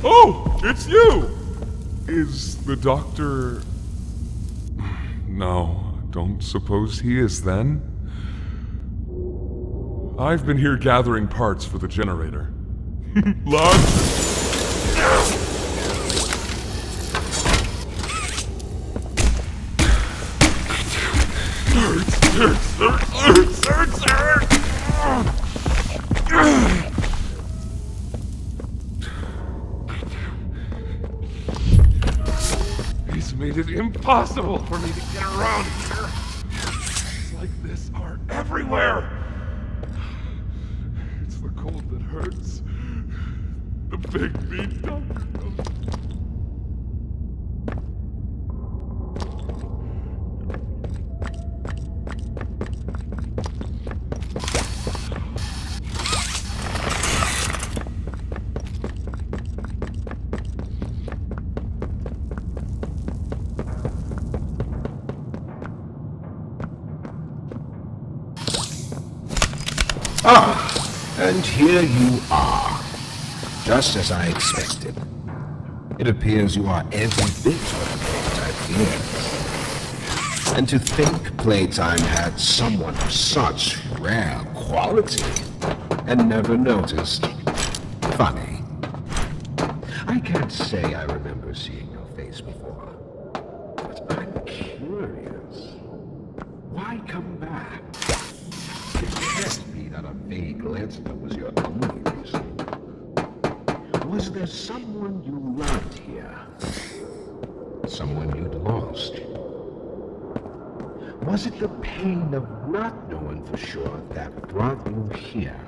Oh, it's you! Is the doctor... No, don't suppose he is then? I've been here gathering parts for the generator. Launch! He's made it impossible for me to get around here. Things like this are everywhere. It's the cold that hurts. The big meat doctor knows. Ah, and here you are, just as I expected. It appears you are every bit what I feared. And to think Playtime had someone of such rare quality, and never noticed. Funny. I can't say I remember seeing your face before, but I'm curious. Why come back? It can't be that a vague letter was your only reason. Was there someone you loved here? Someone you'd lost? Was it the pain of not knowing for sure that brought you here?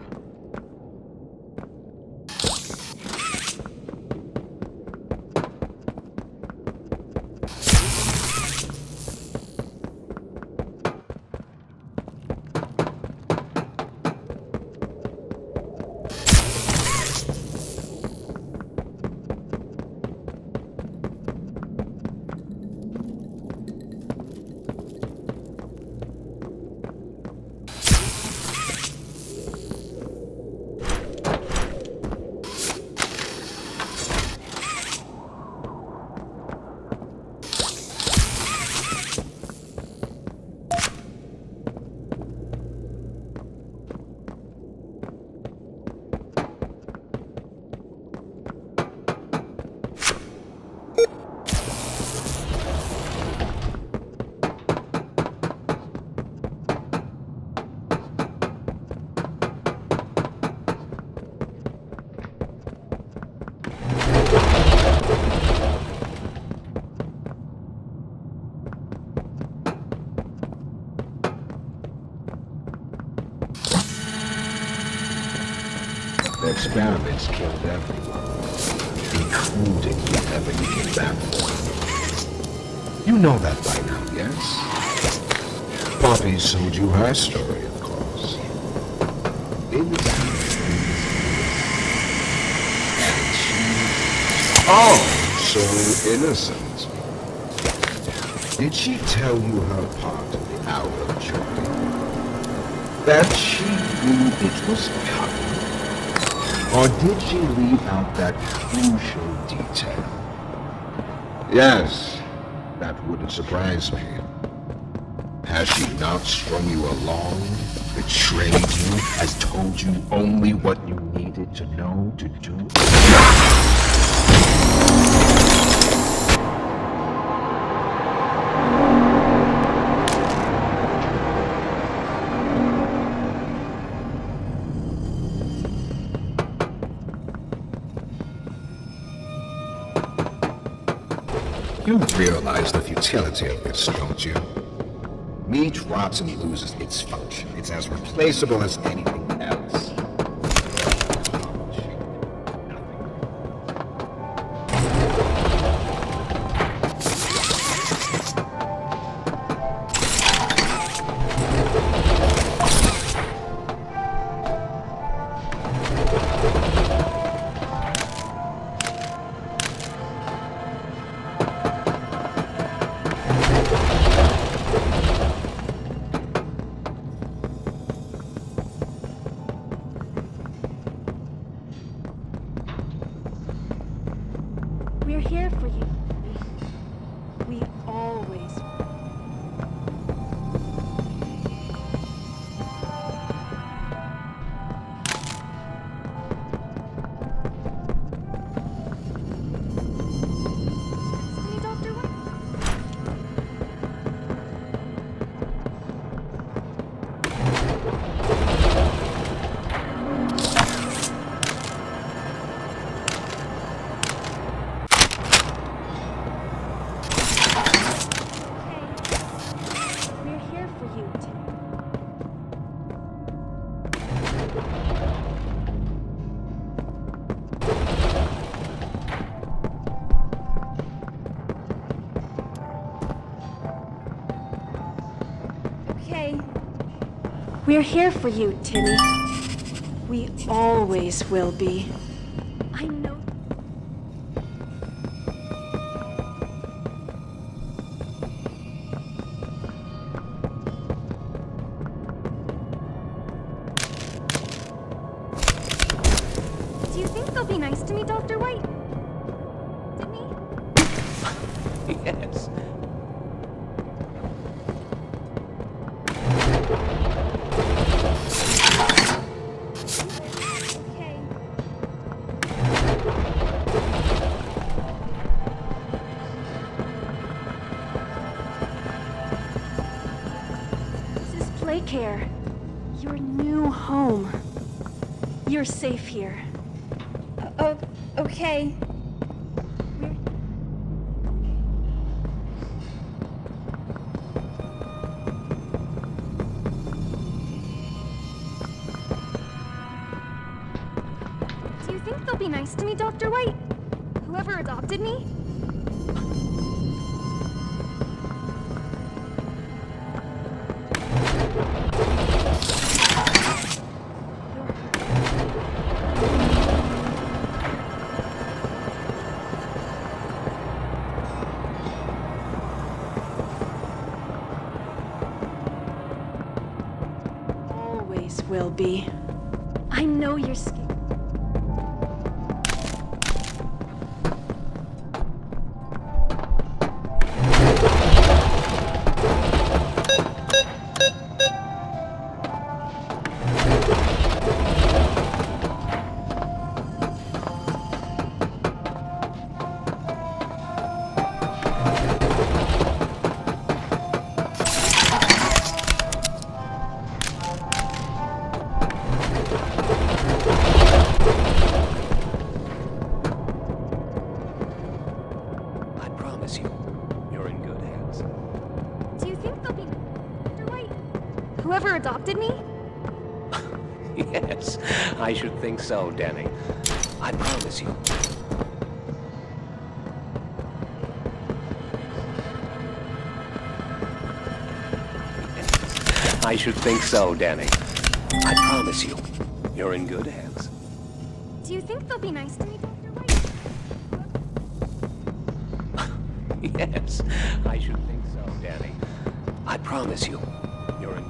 The experiments killed everyone, including whatever you came back for. You know that by now, yes? Poppy sold you her story, of course. So innocent. Did she tell you her part of the hour of joy? That she knew it was coming? Or did she leave out that crucial detail? Yes, that wouldn't surprise me. Has she not strung you along, betrayed you, has told you only what you needed to know to do? You realize the futility of this, don't you? Meat rots and loses its function. It's as replaceable as anything else. We're here for you. We always. We're here for you, Timmy. We always will be. I know. Do you think they'll be nice to me, Dr. White? Timmy? Yes. Care. Your new home. You're safe here. Okay. Do you think they'll be nice to me, Dr. White? Whoever adopted me? Will be. I know you're scared. Whoever adopted me? Yes, I should think so, Danny. I promise you. Yes, I should think so, Danny. I promise you. You're in good hands. Do you think they'll be nice to me, Dr. White? Yes, I should think so, Danny. I promise you. You're in...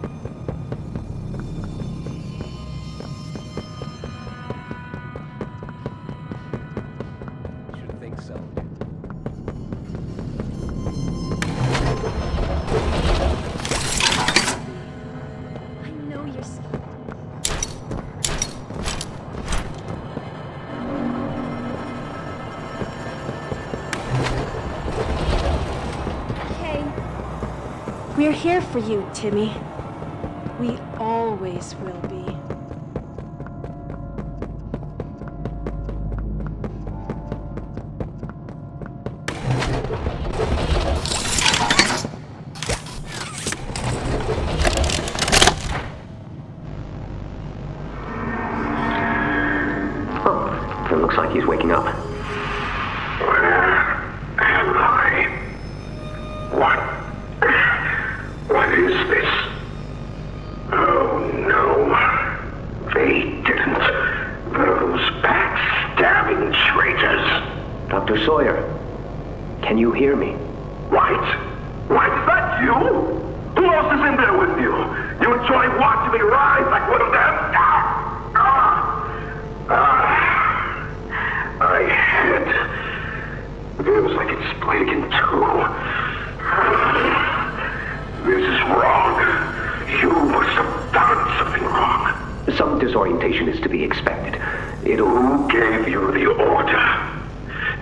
We're here for you, Timmy. We always will be. Oh, it looks like he's waking up. What is this? Oh no. They didn't. Those backstabbing traitors. Dr. Sawyer, can you hear me? White? White, is that you? Who else is in there with you? You enjoy watching me rise like one of them? I had communication is to be expected. Who gave you the order?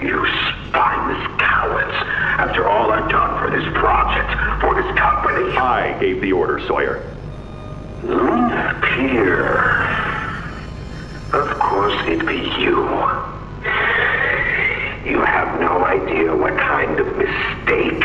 You spineless cowards. After all I've done for this project, for this company. I gave the order, Sawyer. Peer. Of course it'd be you. You have no idea what kind of mistake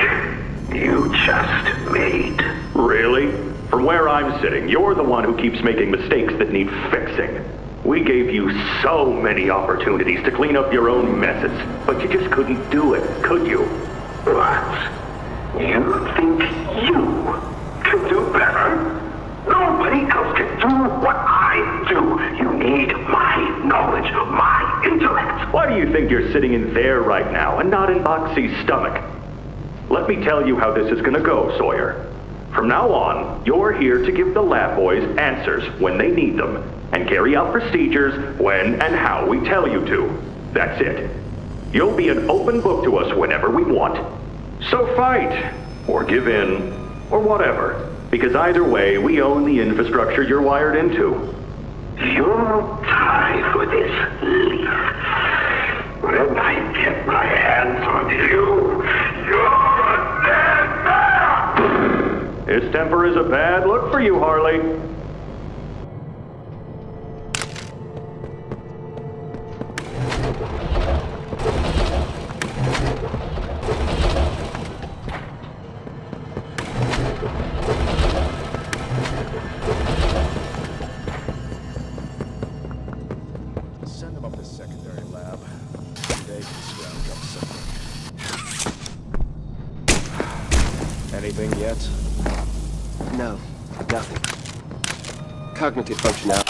you just made. Really? From where I'm sitting, you're the one who keeps making mistakes that need fixing. We gave you so many opportunities to clean up your own messes, but you just couldn't do it, could you? What? You think you can do better? Nobody else can do what I do. You need my knowledge, my intellect. Why do you think you're sitting in there right now and not in Oxy's stomach? Let me tell you how this is gonna go, Sawyer. From now on, you're here to give the lab boys answers when they need them, and carry out procedures when and how we tell you to. That's it. You'll be an open book to us whenever we want. So fight, or give in, or whatever. Because either way, we own the infrastructure you're wired into. You'll die for this leaf. When I get my hands on you, you're a dead man! His temper is a bad look for you, Harley. Send them up to secondary lab. They can scrounge up something. Anything yet? No, nothing. Cognitive functionality.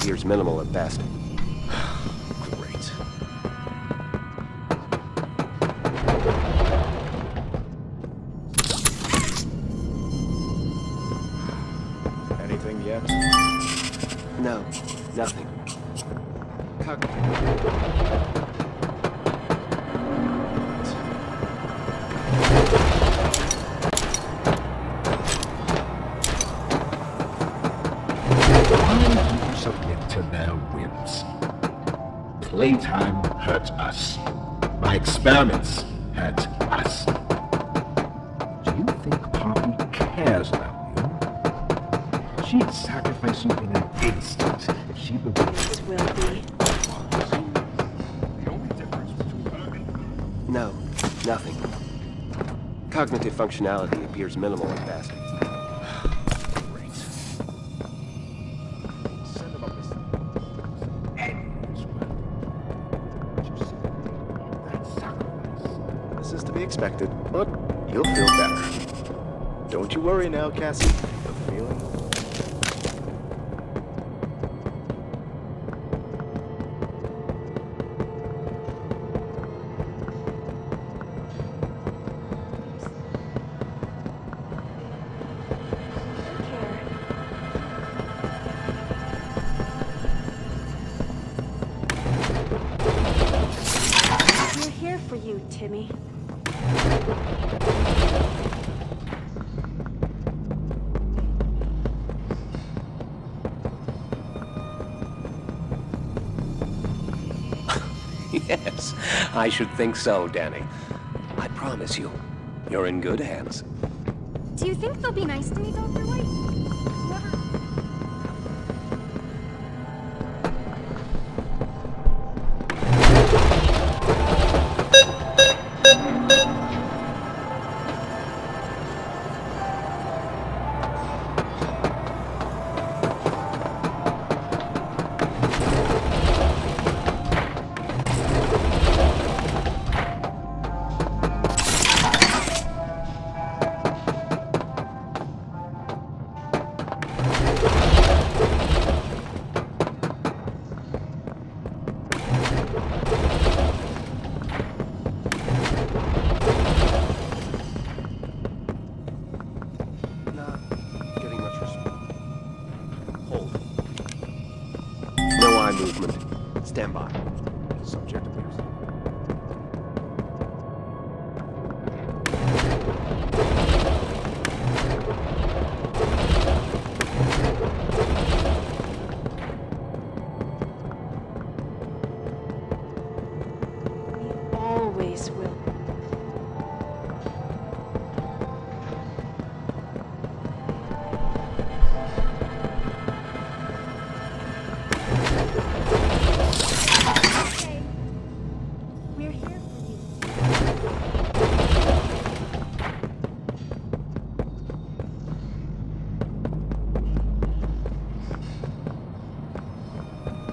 Appears minimal at best. Great. Anything yet? No, nothing. Submit to their whims. Playtime hurt us. My experiments hurt us. Do you think Poppy cares about you? She'd sacrifice you in an instant if she believes It will be. the only difference between her and No, nothing. Cognitive functionality appears minimal at best. This is to be expected, but you'll feel better. Don't you worry now, Cassie. The feeling. We're here for you, Timmy. Yes, I should think so, Danny. I promise you, you're in good hands. Do you think they'll be nice to me, Dr. White? Stand by. Subject appears. Always will. We're here for you.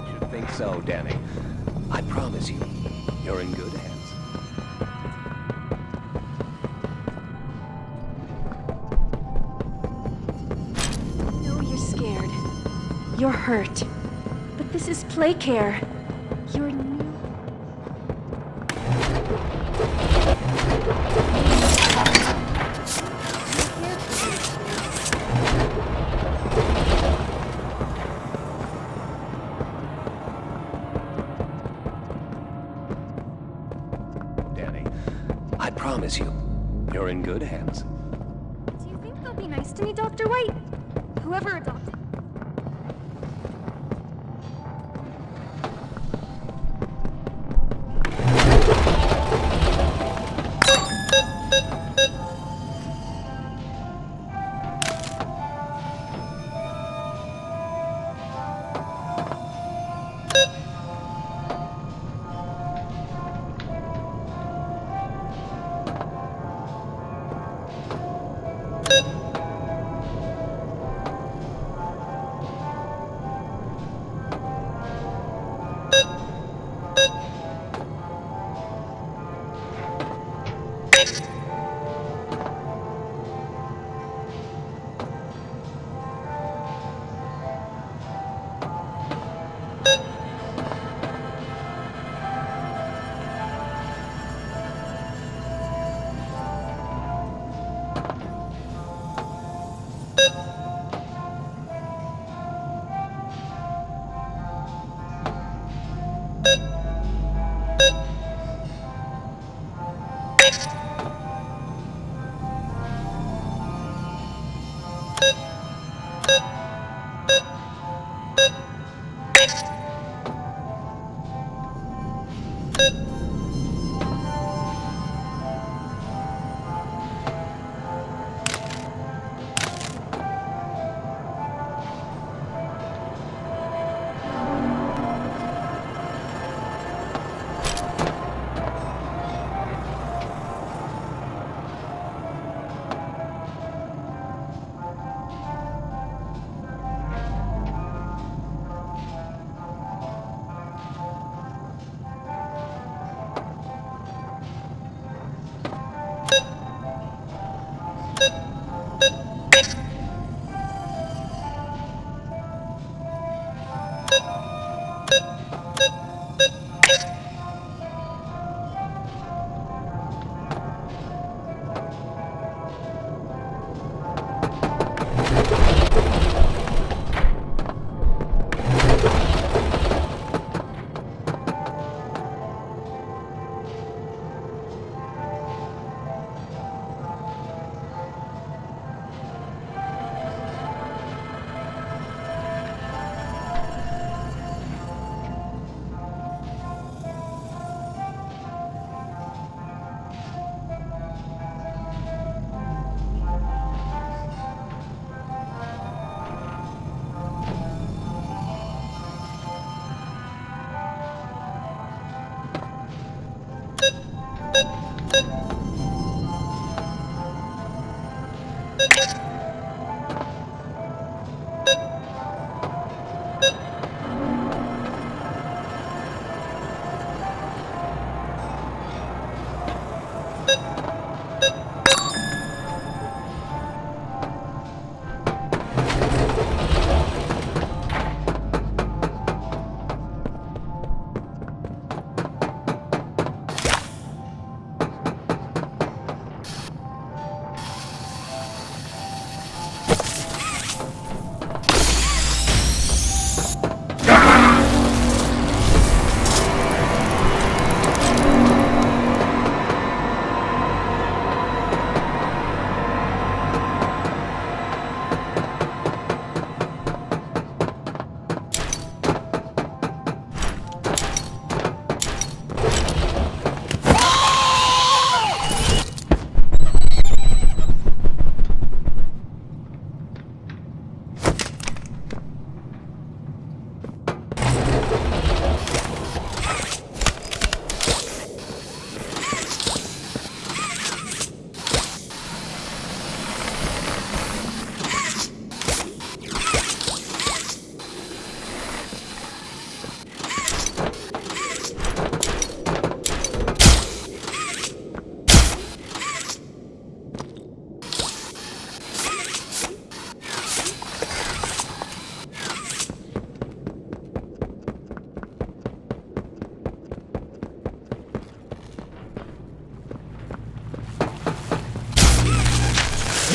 Should think so, Danny. I promise you, you're in good hands. No, you're scared. You're hurt. But this is play care. You're new. Danny, I promise you, you're in good hands. Do you think they'll be nice to me, Dr. White? Whoever adopted.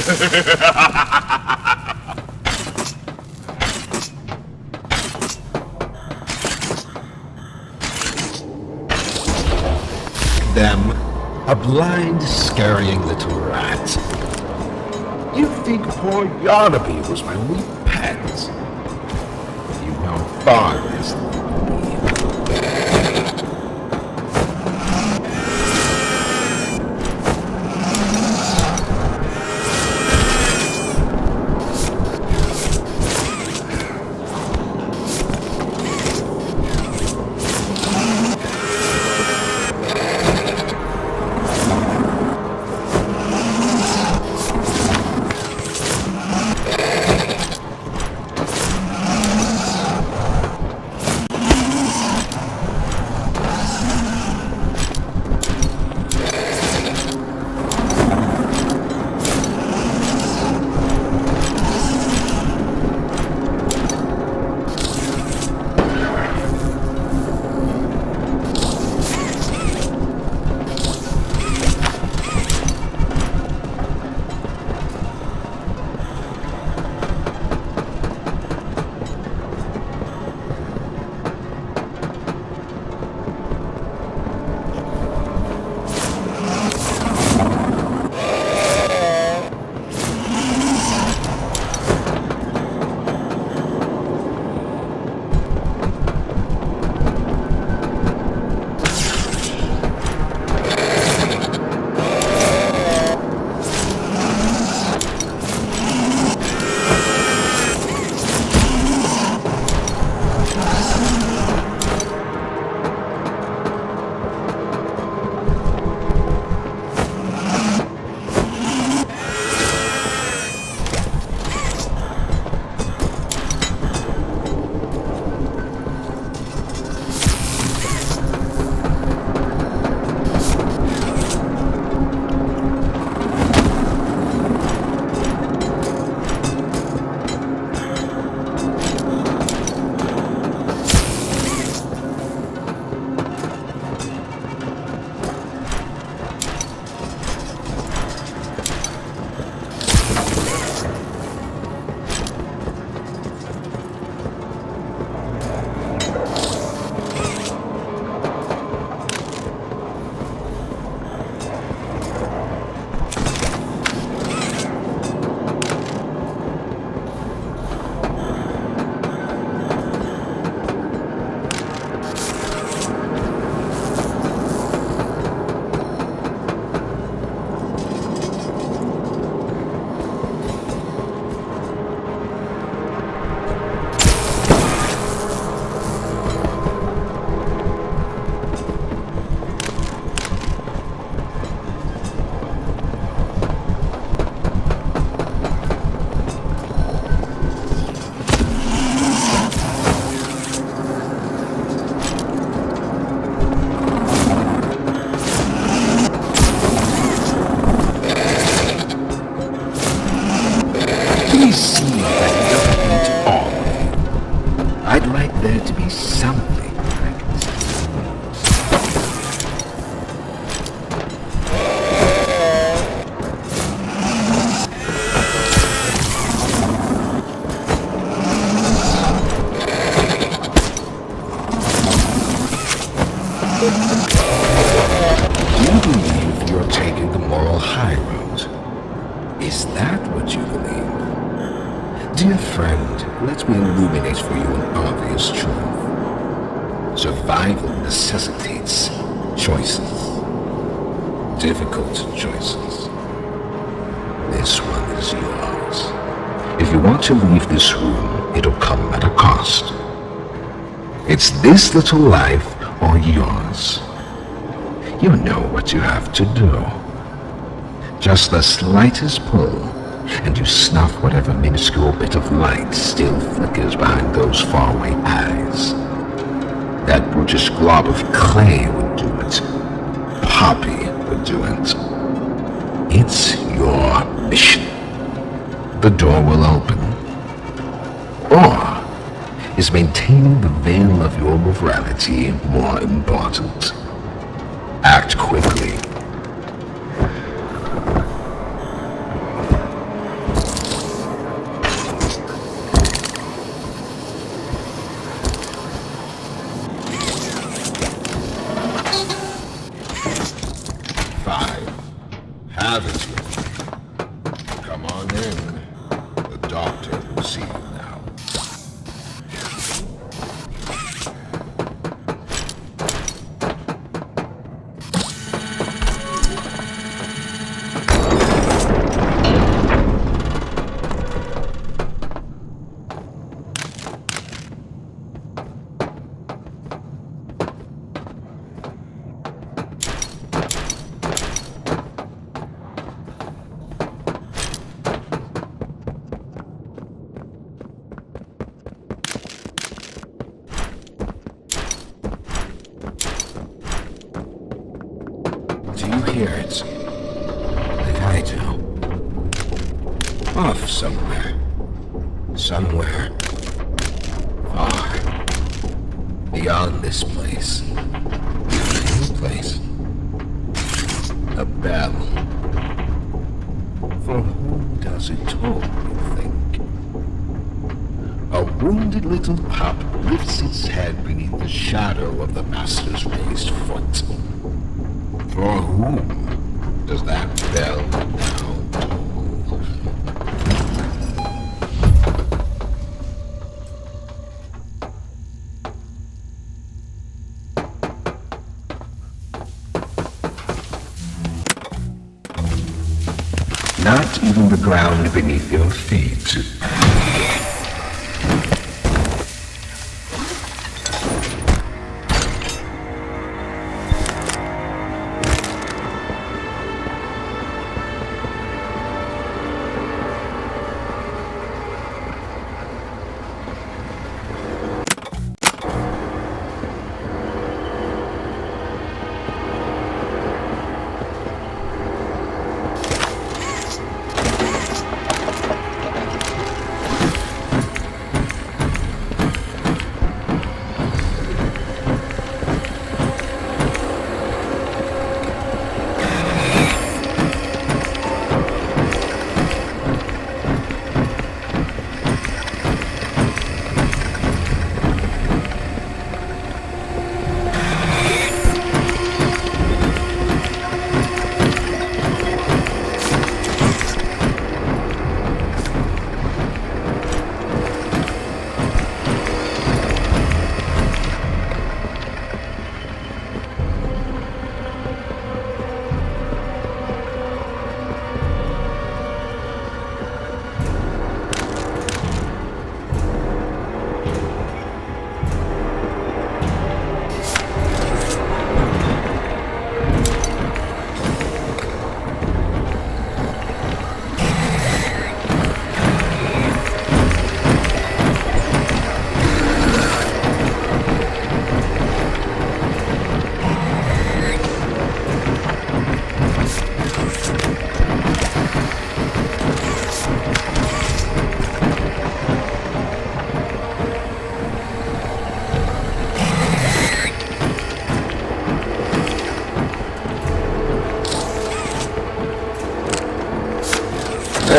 Them, a blind, scurrying little rat. You think poor Yarnaby was my wee pet? You know far less than me. Dear friend, let me illuminate for you an obvious truth. Survival necessitates choices. Difficult choices. This one is yours. If you want to leave this room, it'll come at a cost. It's this little life or yours. You know what you have to do. Just the slightest pull, and you snuff whatever minuscule bit of light still flickers behind those faraway eyes. That brutish glob of clay would do it. Poppy would do it. It's your mission. The door will open. Or is maintaining the veil of your morality more important? Act quickly. have it your way. Come on in. The doctor will see you now. Do you hear it? Like I do. Off somewhere. Somewhere. Far. Beyond this place. Any place. A bell. For whom does it toll, you think? A wounded little pup lifts its head beneath the shadow of the master's raised foot. For whom does that bell now toll? Not even the ground beneath your feet.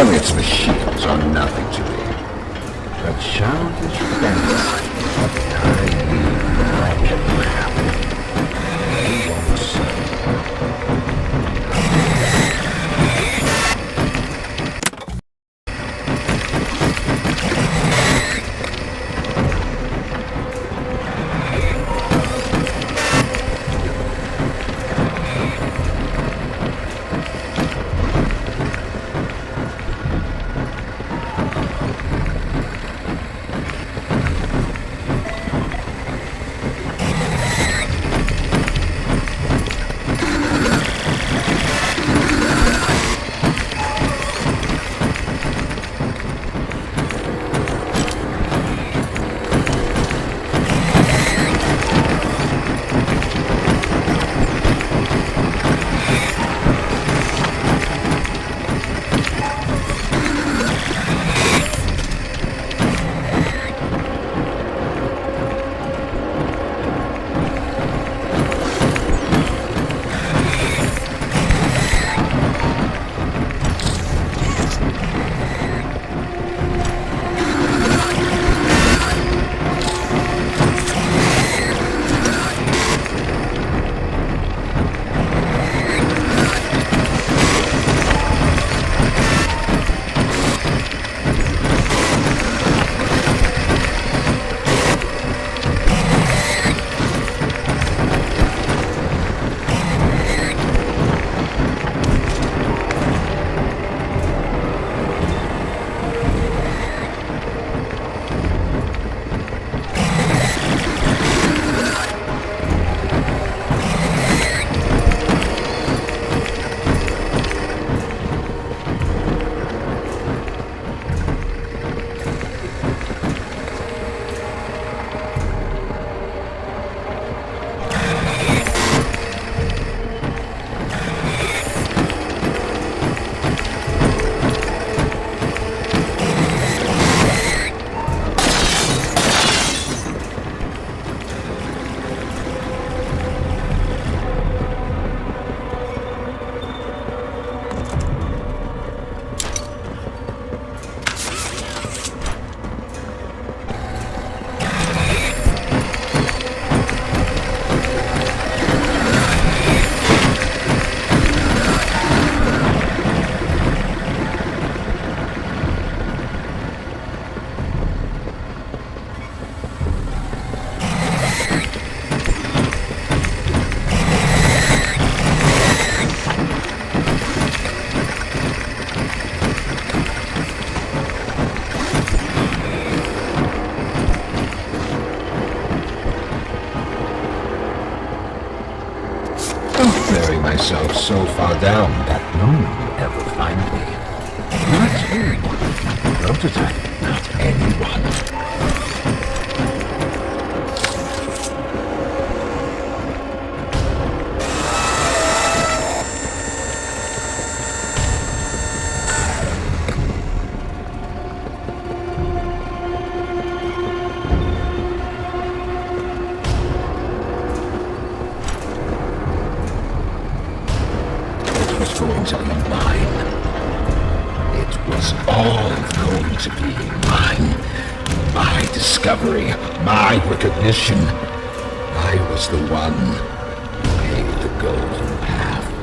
Its machines are nothing to me. But childish fantasy I imagine happen. They won't I'll bury myself so far down that no one will ever find me. Not anyone. Prototype, not anyone. Going to be mine. It was all going to be mine. My discovery, my recognition. I was the one who paved the golden path.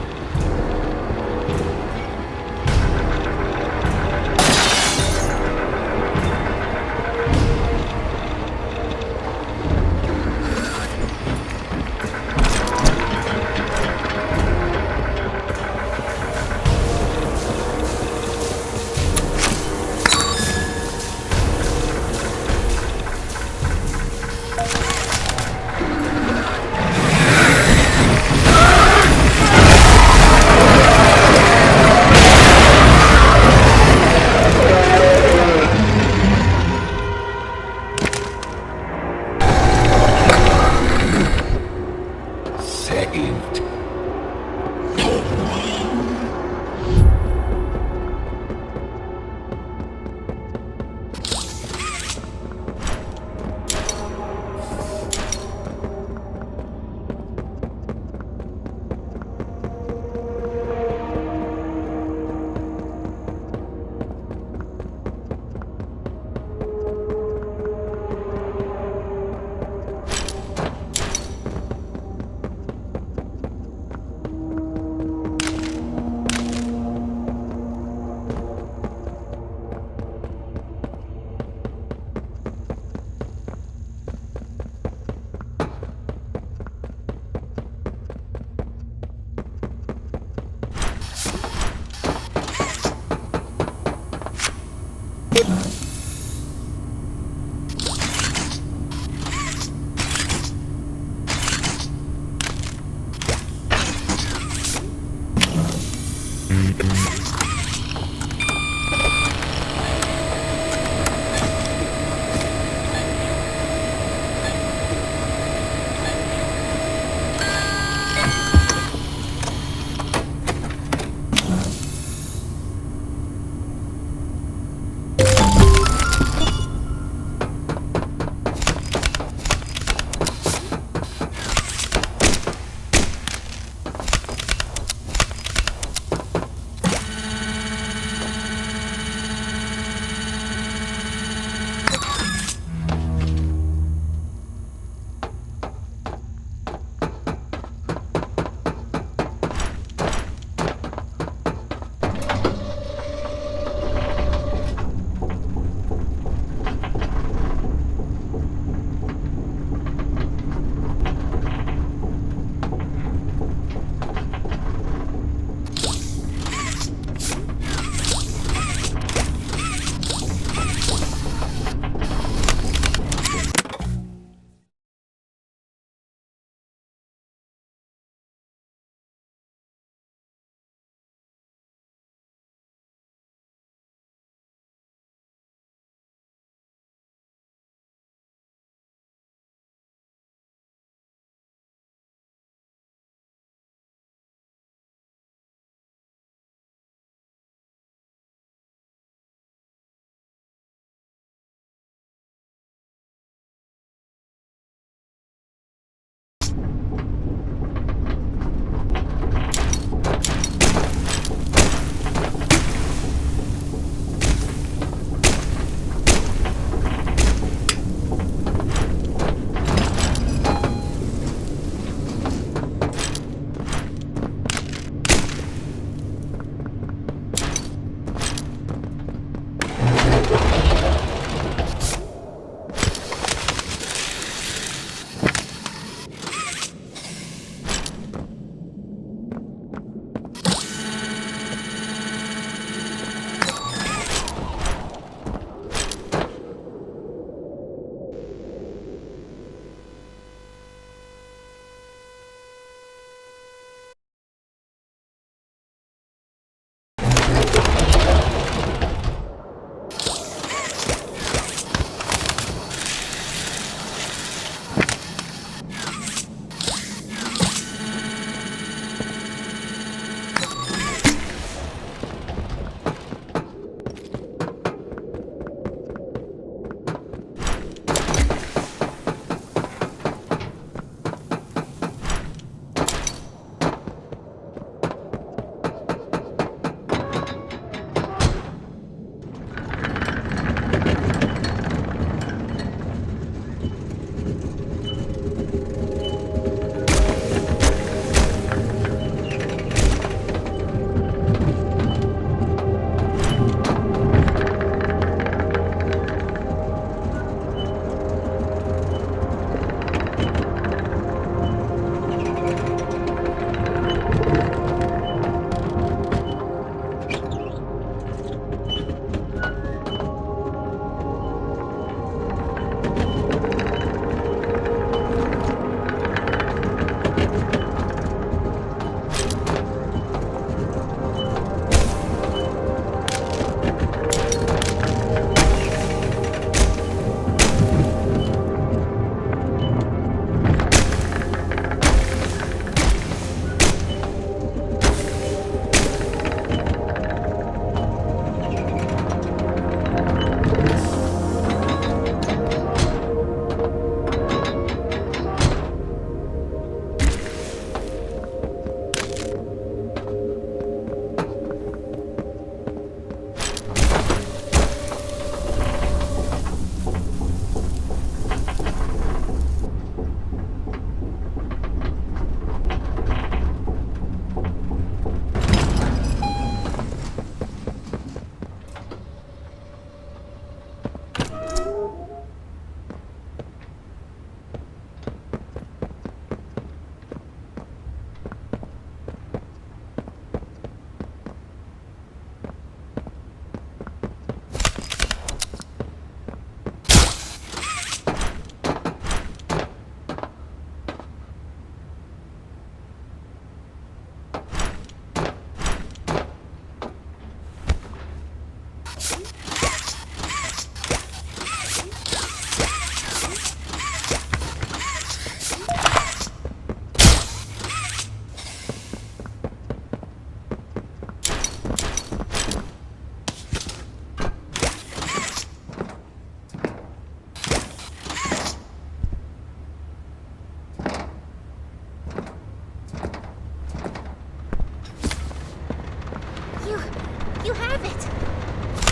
You have it!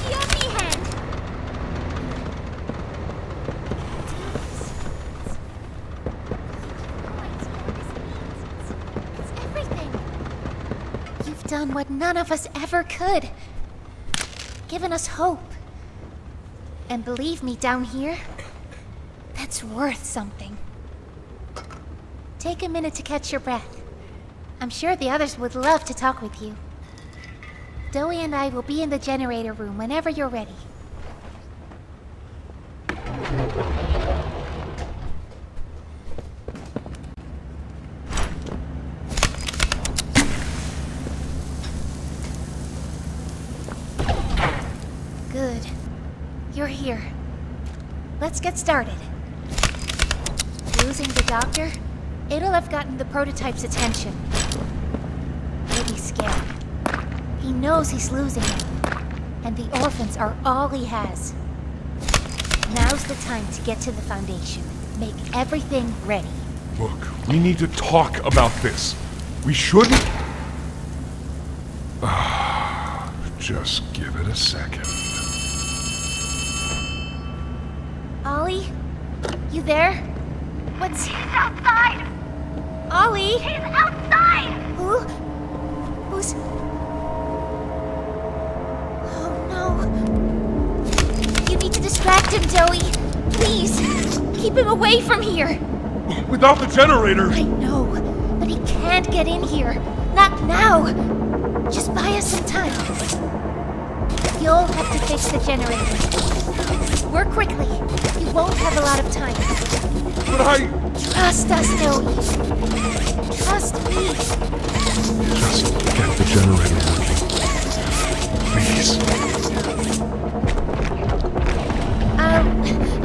The Omni hand! It's everything! You've done what none of us ever could. Given us hope. And believe me, down here, that's worth something. Take a minute to catch your breath. I'm sure the others would love to talk with you. Dowie and I will be in the generator room whenever you're ready. Good. You're here. Let's get started. Losing the doctor? It'll have gotten the prototype's attention. He'll be scared. He knows he's losing them, and the orphans are all he has. Now's the time to get to the Foundation. Make everything ready. Look, we need to talk about this. We shouldn't... Just give it a second. Ollie? You there? What's... He's outside! Ollie? He's outside! Who? Who's... Oh no. You need to distract him, Dowie. Please. Keep him away from here. Without the generator! I know, but he can't get in here. Not now. Just buy us some time. You'll have to fix the generator. Work quickly. You won't have a lot of time. But I... Trust us, Dowie. Trust me. Just get the generator working. Please.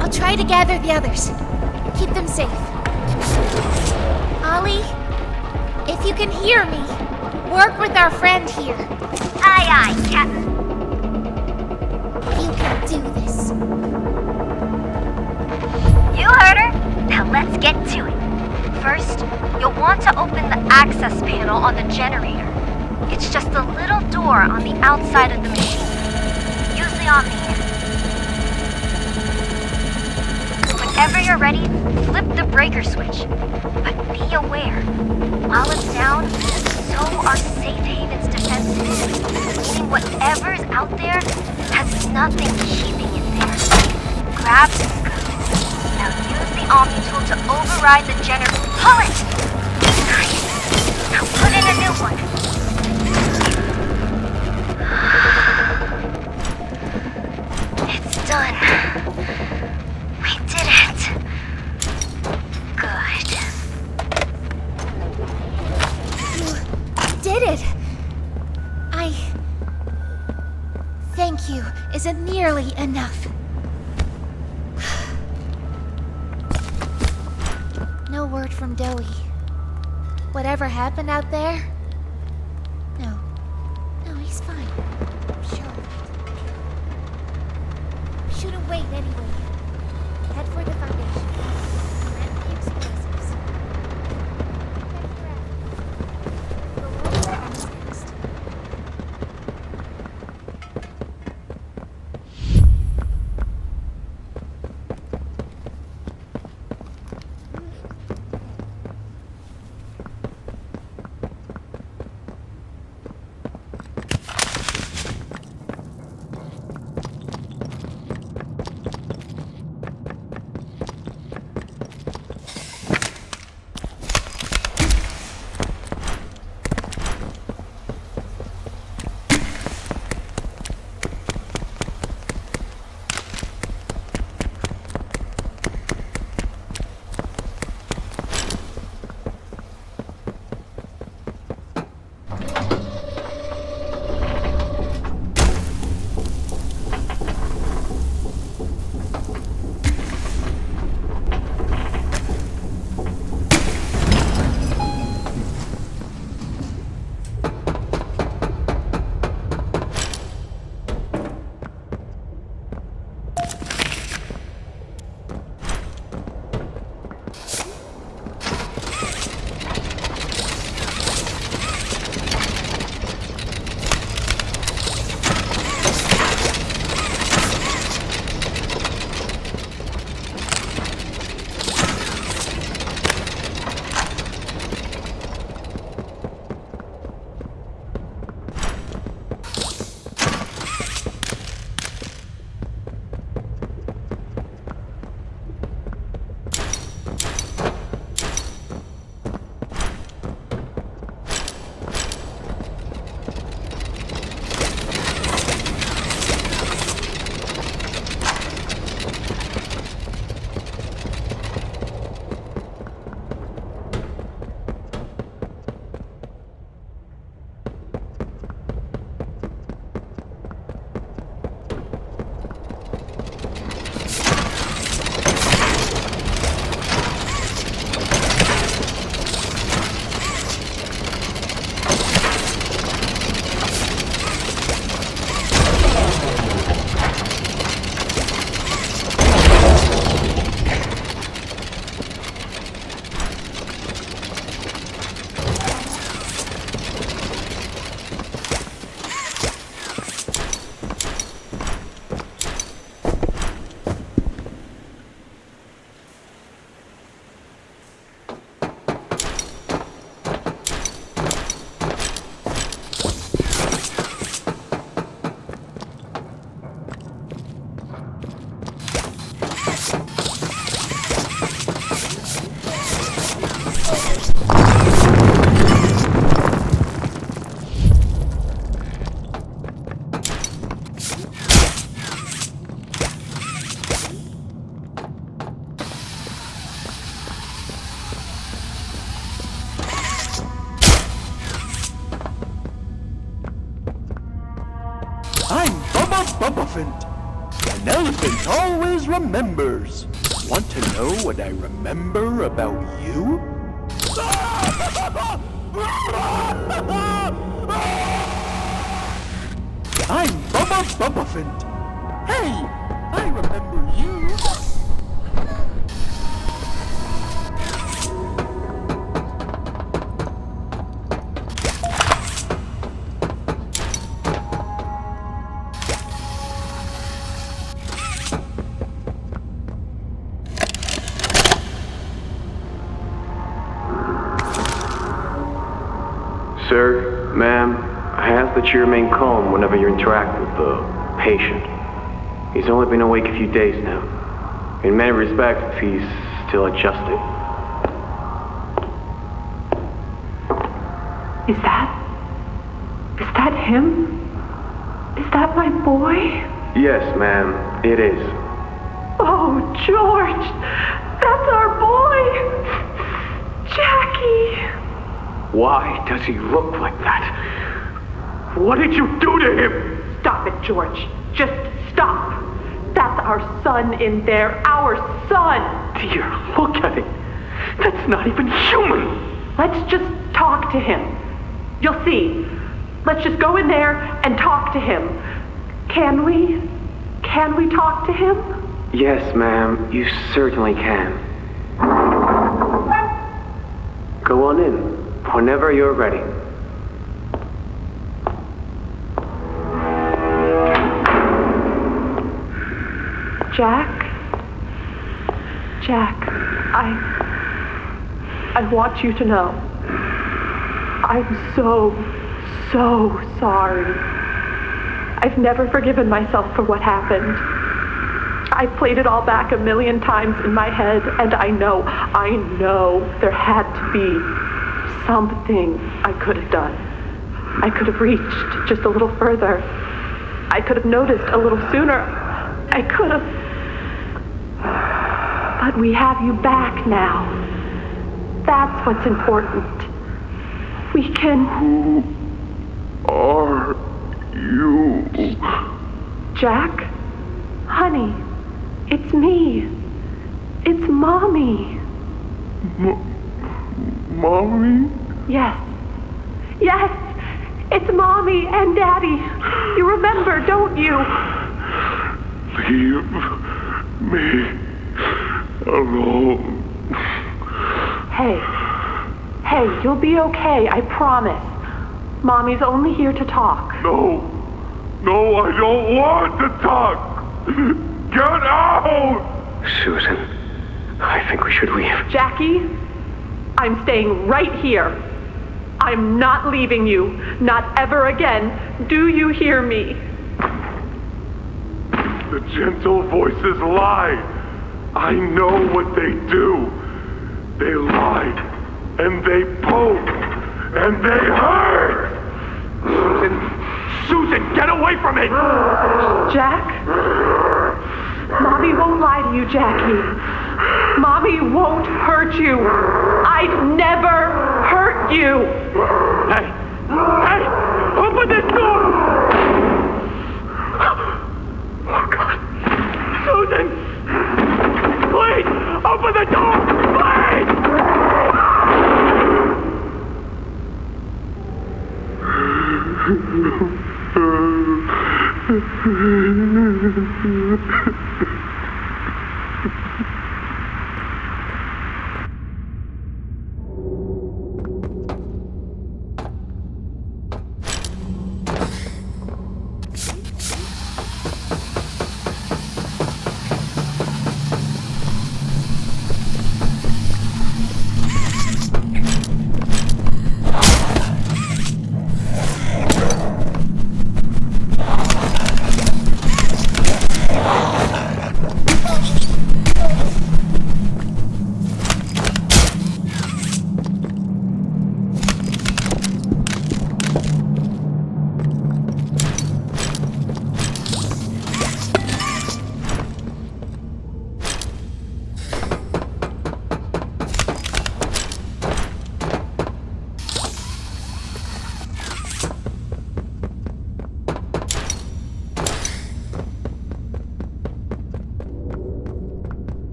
I'll try to gather the others. Keep them safe. Ollie, if you can hear me, work with our friend here. Aye, aye, Captain. You can do this. You heard her. Now let's get to it. First, you'll want to open the access panel on the generator. It's just a little door on the outside of the machine. Use the Omni hand. Whenever you're ready, flip the breaker switch. But be aware, while it's down, so are Safe Haven's defenses. Meaning whatever's out there has nothing keeping it there. Grab the scoop. Now use the Omni tool to override the generator. Pull it! Nice. Now put in a new one. It's done. We did it. Good. You did it. Thank you isn't nearly enough. No word from Dowie. Whatever happened out there? No, he's fine. I'm sure. Shouldn't wait anyway. Head for the Foundation. Grab the explosives. Head for Africa. We'll look at what's next. Bubbaphant. An elephant always remembers. Want to know what I remember about you? I'm Bubbaphant. Hey, I remember you. Sir, ma'am, I ask that you remain calm whenever you interact with the patient. He's only been awake a few days now. In many respects, he's still adjusting. Is that him? Is that my boy? Yes, ma'am, it is. Oh, George! That's our boy! Jackie! Why does he look like that? What did you do to him? Stop it, George. Just stop. That's our son in there. Our son! Dear, look at it. That's not even human. Let's just talk to him. You'll see. Let's just go in there and talk to him. Can we? Can we talk to him? Yes, ma'am, you certainly can. Go on in, whenever you're ready. Jack, I want you to know. I'm so sorry. I've never forgiven myself for what happened. I played it all back 1,000,000 times in my head, and I know there had to be something I could have done. I could have reached just a little further. I could have noticed a little sooner. I could have. But we have you back now. That's what's important. We can... Who are you? Jack? Honey, it's me. It's Mommy. Mommy? Yes. Yes! It's Mommy and Daddy. You remember, don't you? Leave me alone. Hey, you'll be okay, I promise. Mommy's only here to talk. No, I don't want to talk. Get out! Susan, I think we should leave. Jackie, I'm staying right here. I'm not leaving you. Not ever again. Do you hear me? The gentle voices lie. I know what they do. They lie, and they poke, and they hurt. Susan, get away from me! Jack? Mommy won't lie to you, Jackie. Mommy won't hurt you. I'd never hurt you. Hey! Open this door! Oh, God. Susan! Please! Open the door! Please!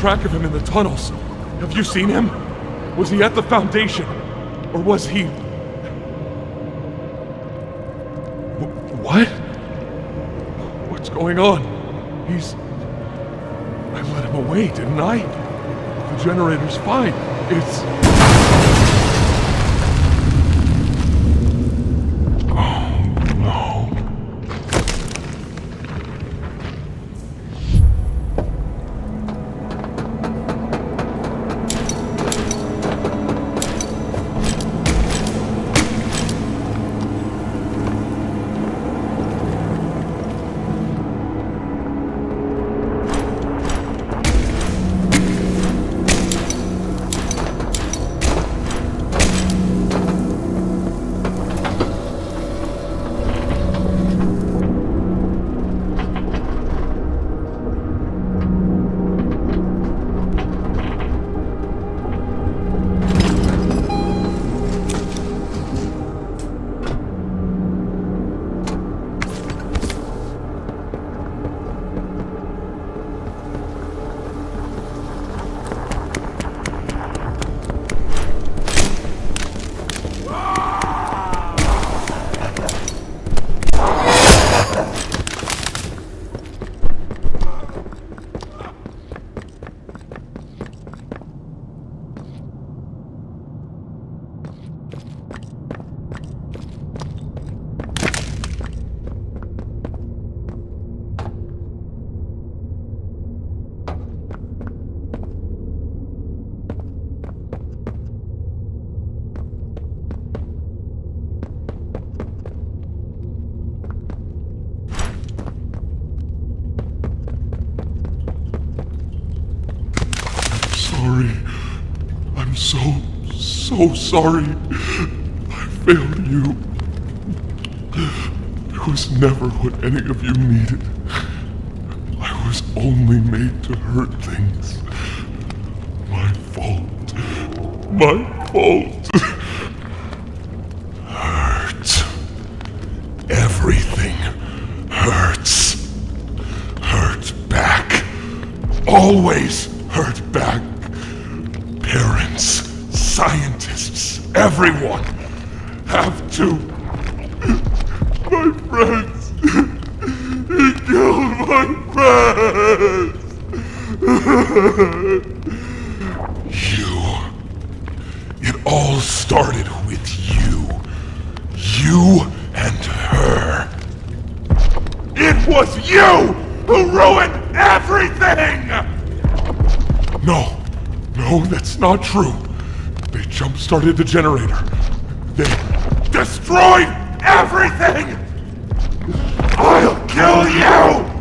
track of him in the tunnels. Have you seen him? Was he at the Foundation? Or was he... What? What's going on? He's... I let him away, didn't I? The generator's fine. It's... I'm so sorry. I failed you. I was never what any of you needed. I was only made to hurt things. My fault. My fault. Hurt. Everything hurts. Hurt back. Always hurt back. Parents, scientists, everyone have to. My friends. He killed my friends. It all started with you. You and her. It was you who ruined everything! No, that's not true. They jump-started the generator. They destroyed everything! I'll kill you!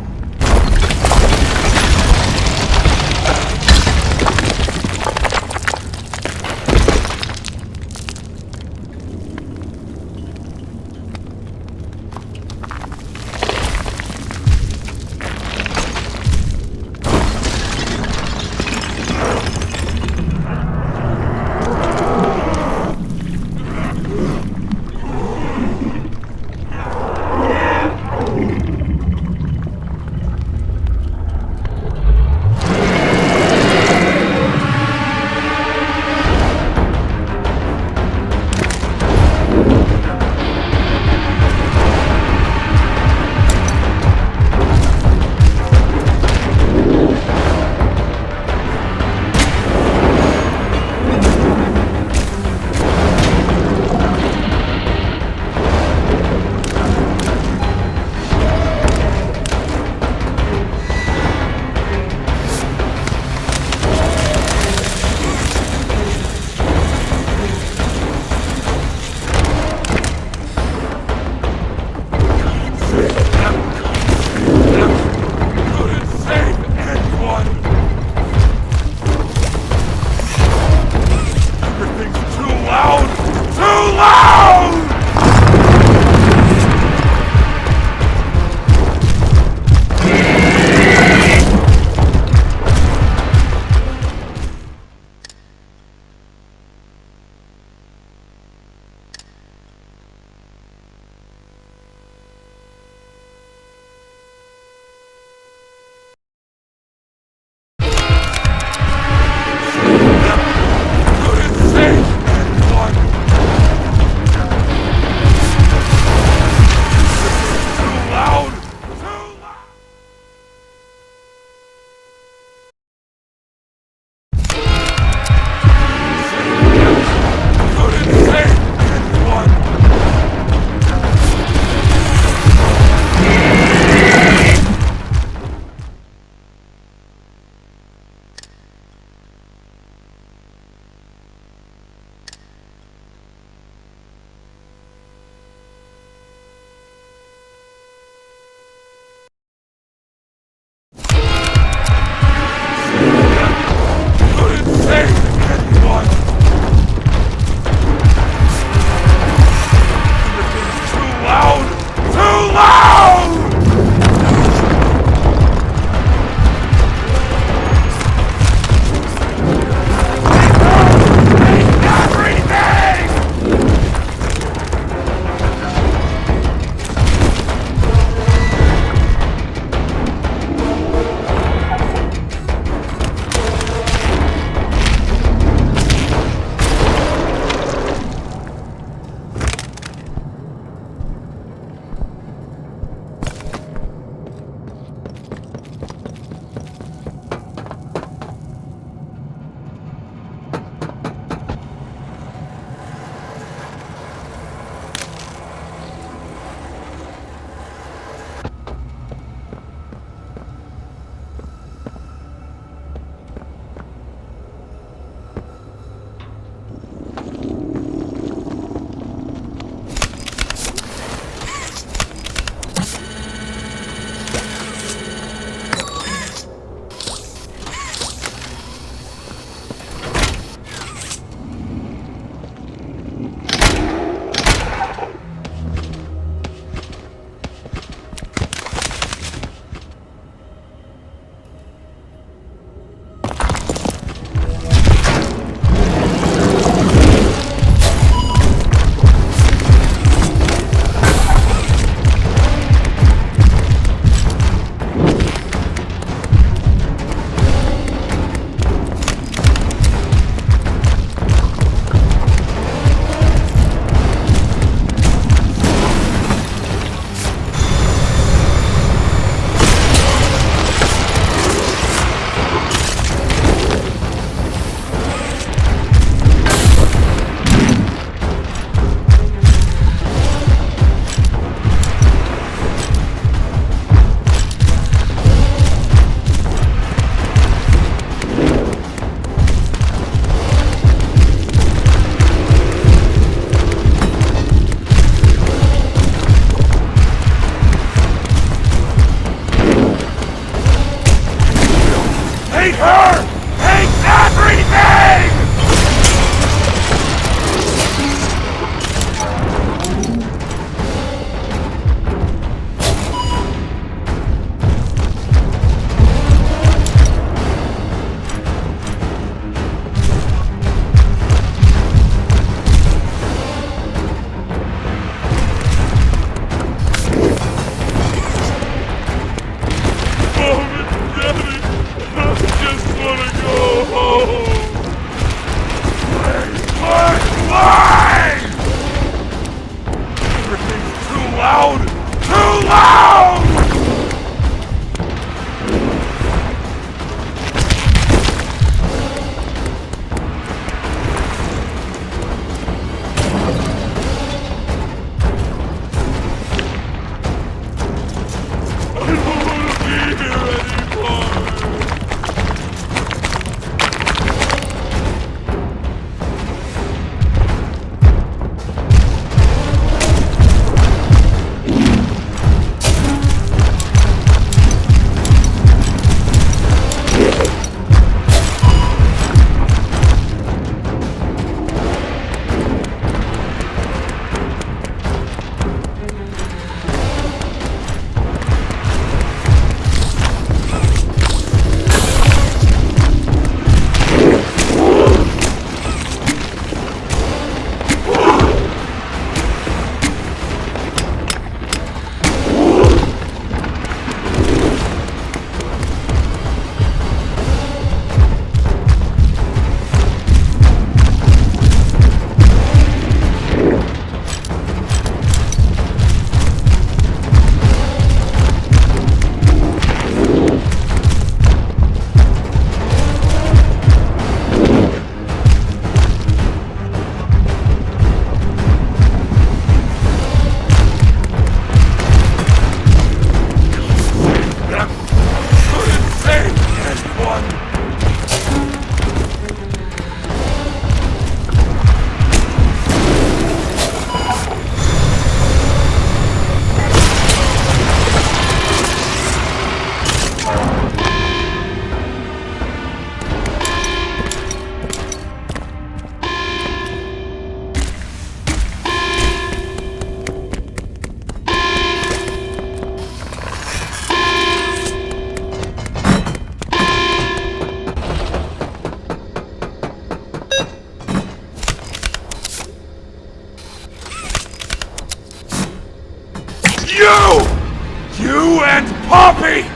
And Poppy!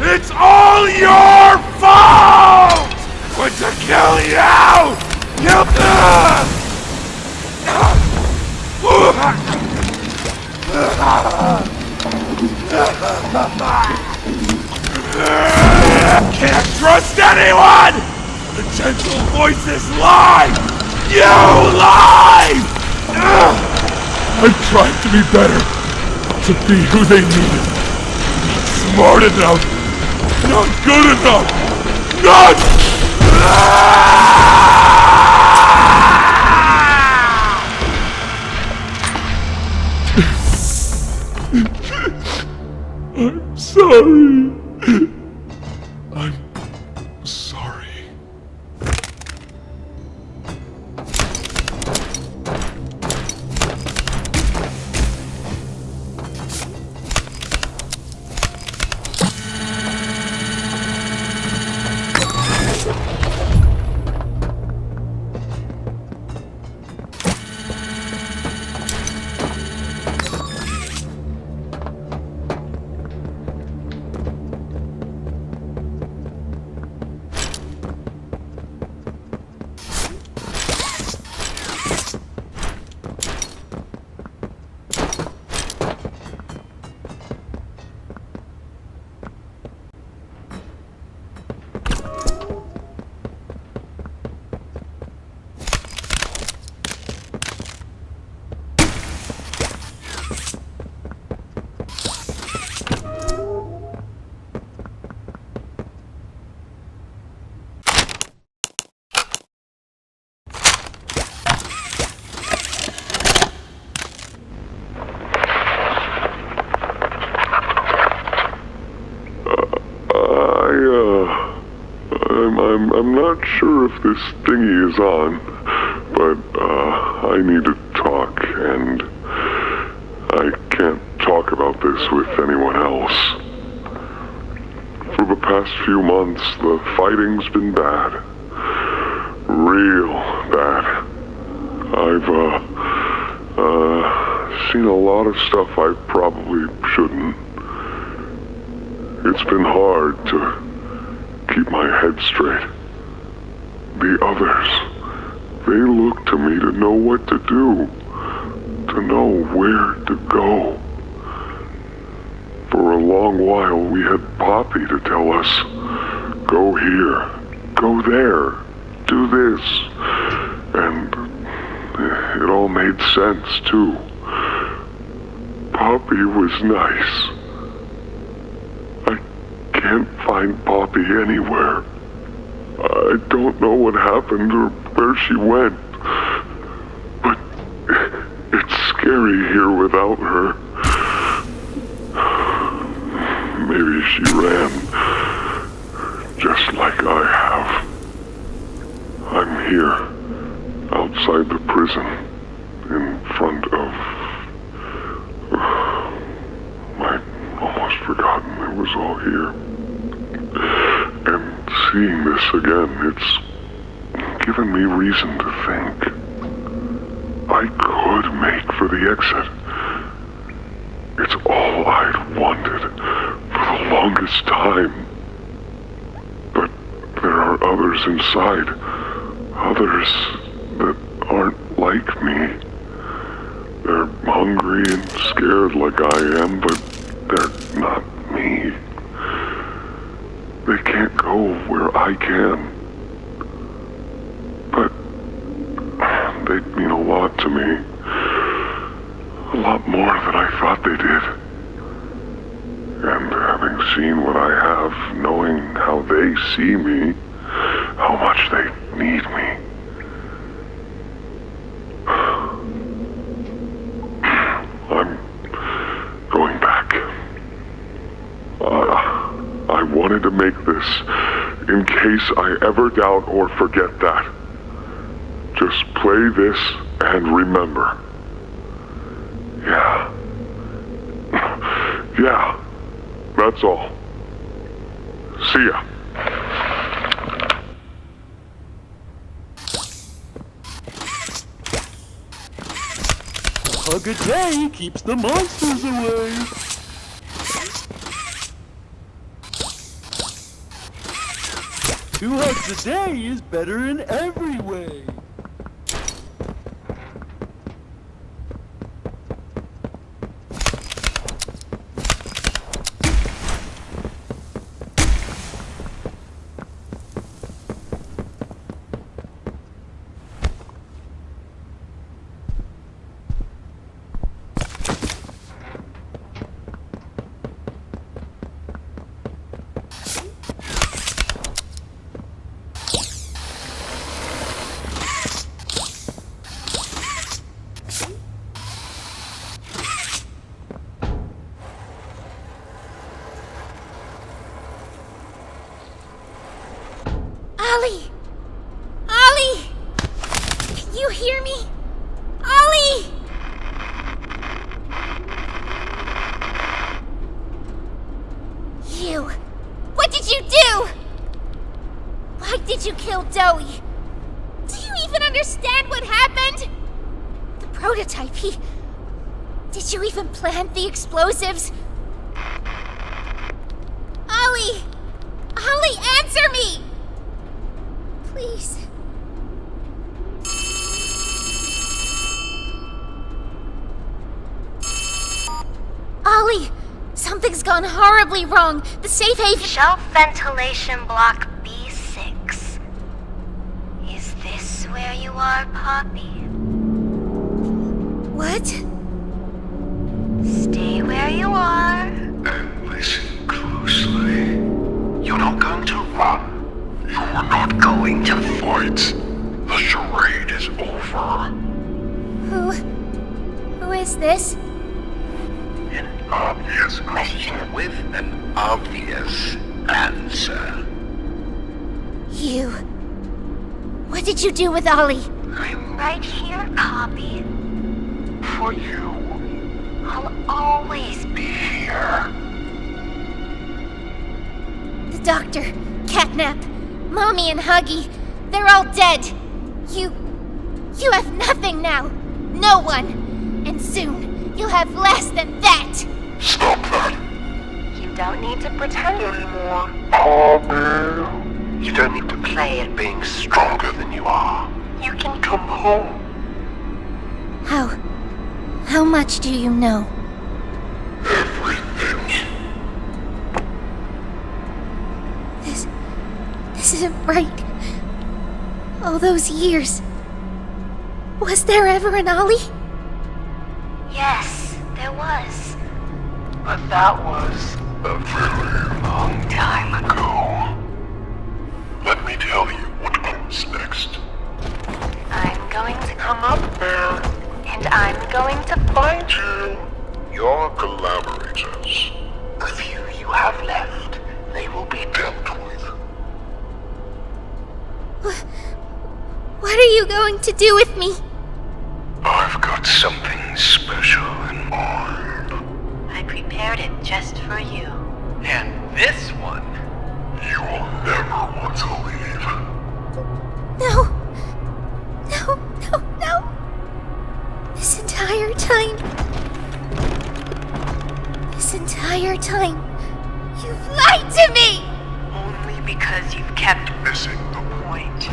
It's all your fault! When to kill you! Can't trust anyone! The gentle voices lie! You lie! I tried to be better, to be who they needed. Not smart enough, not good enough, not... I'm sorry. I'm sorry. I'm not sure if this thingy is on, but I need to talk, and I can't talk about this with anyone else. For the past few months, the fighting's been bad. Real bad. I've seen a lot of stuff I probably shouldn't. It's been hard to keep my head straight. The others, they look to me to know what to do, to know where to go. For a long while, we had Poppy to tell us, go here, go there, do this. And it all made sense, too. Poppy was nice. I can't find Poppy anywhere. I don't know what happened or where she went. But it's scary here without her. Maybe she ran, just like I have. I'm here, outside the prison, in front of... I'd almost forgotten it was all here. And seeing this again, it's given me reason to think. I could make for the exit. It's all I'd wanted for the longest time. But there are others inside. Others that aren't like me. They're hungry and scared like I am, but they're not me. They can't go where I can. But they'd mean a lot to me. A lot more than I thought they did. And having seen what I have, knowing how they see me, how much they need me. I'm going back. I wanted to make this in case I ever doubt or forget that. Just play this and remember. Yeah. Yeah. That's all. See ya. A hug a day keeps the monsters away. 2 hugs a day is better in every way. Ollie! Ollie! Can you hear me? Ollie! You! What did you do? Why did you kill Dowie? Do you even understand what happened? The prototype, Did you even plant the explosives? Ollie! Ollie, answer me! Please. Ollie! Something's gone horribly wrong. The safe haven... Shelf ventilation block B6. Is this where you are, Poppy? What? Stay where you are. And listen closely. You're not going to run. You're not going to fight. The charade is over. Who is this? An obvious question with an obvious answer. You. What did you do with Ollie? I'm right here, Poppy. For you. I'll always be here. The doctor, Catnap, Mommy and Huggy, they're all dead. You have nothing now. No one. And soon, you'll have less than that. Stop that. You don't need to pretend anymore. Poppy. You don't need to play at being stronger than you are. You can come home. How much do you know? Everything. This isn't right. All those years. Was there ever an Ollie? Yes, there was. But that was a very long time ago. Let me tell you what comes next. I'm going to come up there. And I'm going to find you. Your collaborators. The few you have left, they will be dealt with. What are you going to do with me? I've got something special in mind. I prepared it just for you. And this one, you will never want to leave. No. This entire time, you've lied to me! Only because you've kept missing the point.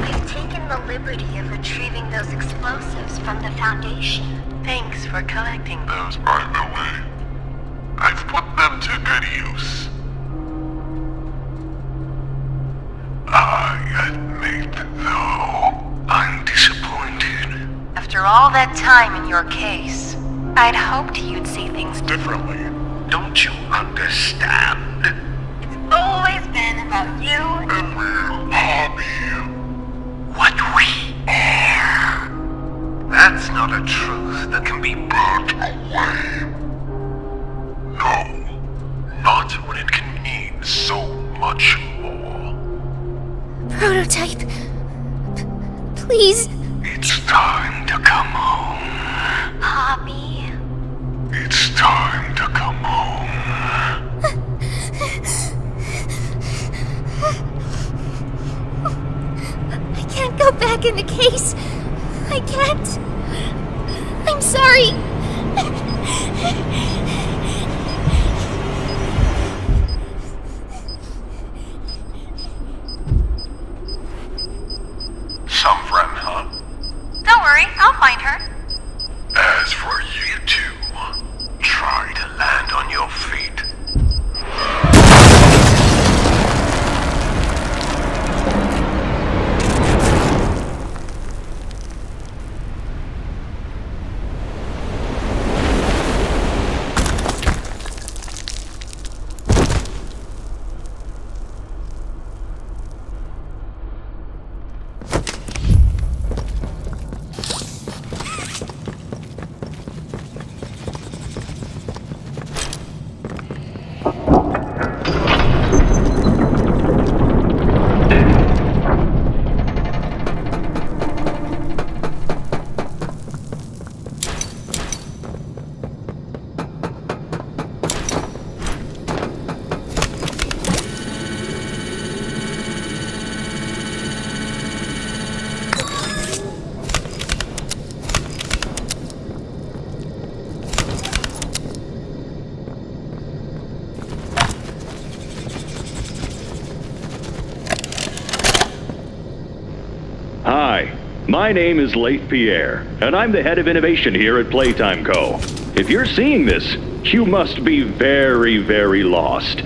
I've taken the liberty of retrieving those explosives from the Foundation. Thanks for collecting them. Those, by the way, I've put them to good use. I admit, though, I'm disappointed. After all that time in your case, I'd hoped you'd see things differently. Don't you understand? It's always been about you and real hobby. What we air. That's not a truth that can be burnt away. No, not when it can mean so much more. Prototype. Please. It's time to come home. Poppy. It's time to come home. I can't go back in the case. I can't. I'm sorry. worry, I'll find her. As for you two, try to land on your feet. Hi, my name is Leif Pierre, and I'm the head of innovation here at Playtime Co. If you're seeing this, you must be very, very lost.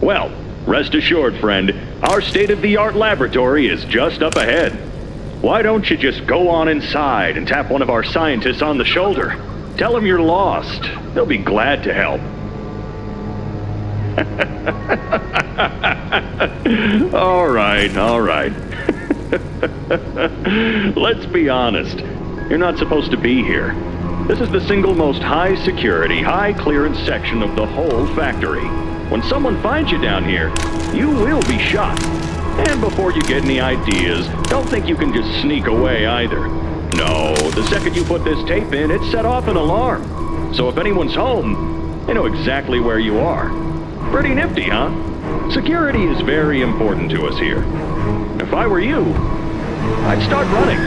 Well, rest assured, friend, our state-of-the-art laboratory is just up ahead. Why don't you just go on inside and tap one of our scientists on the shoulder? Tell them you're lost. They'll be glad to help. All right. Let's be honest. You're not supposed to be here. This is the single most high-security, high-clearance section of the whole factory. When someone finds you down here, you will be shot. And before you get any ideas, don't think you can just sneak away either. No, the second you put this tape in, it set off an alarm. So if anyone's home, they know exactly where you are. Pretty nifty, huh? Security is very important to us here. If I were you, I'd start running.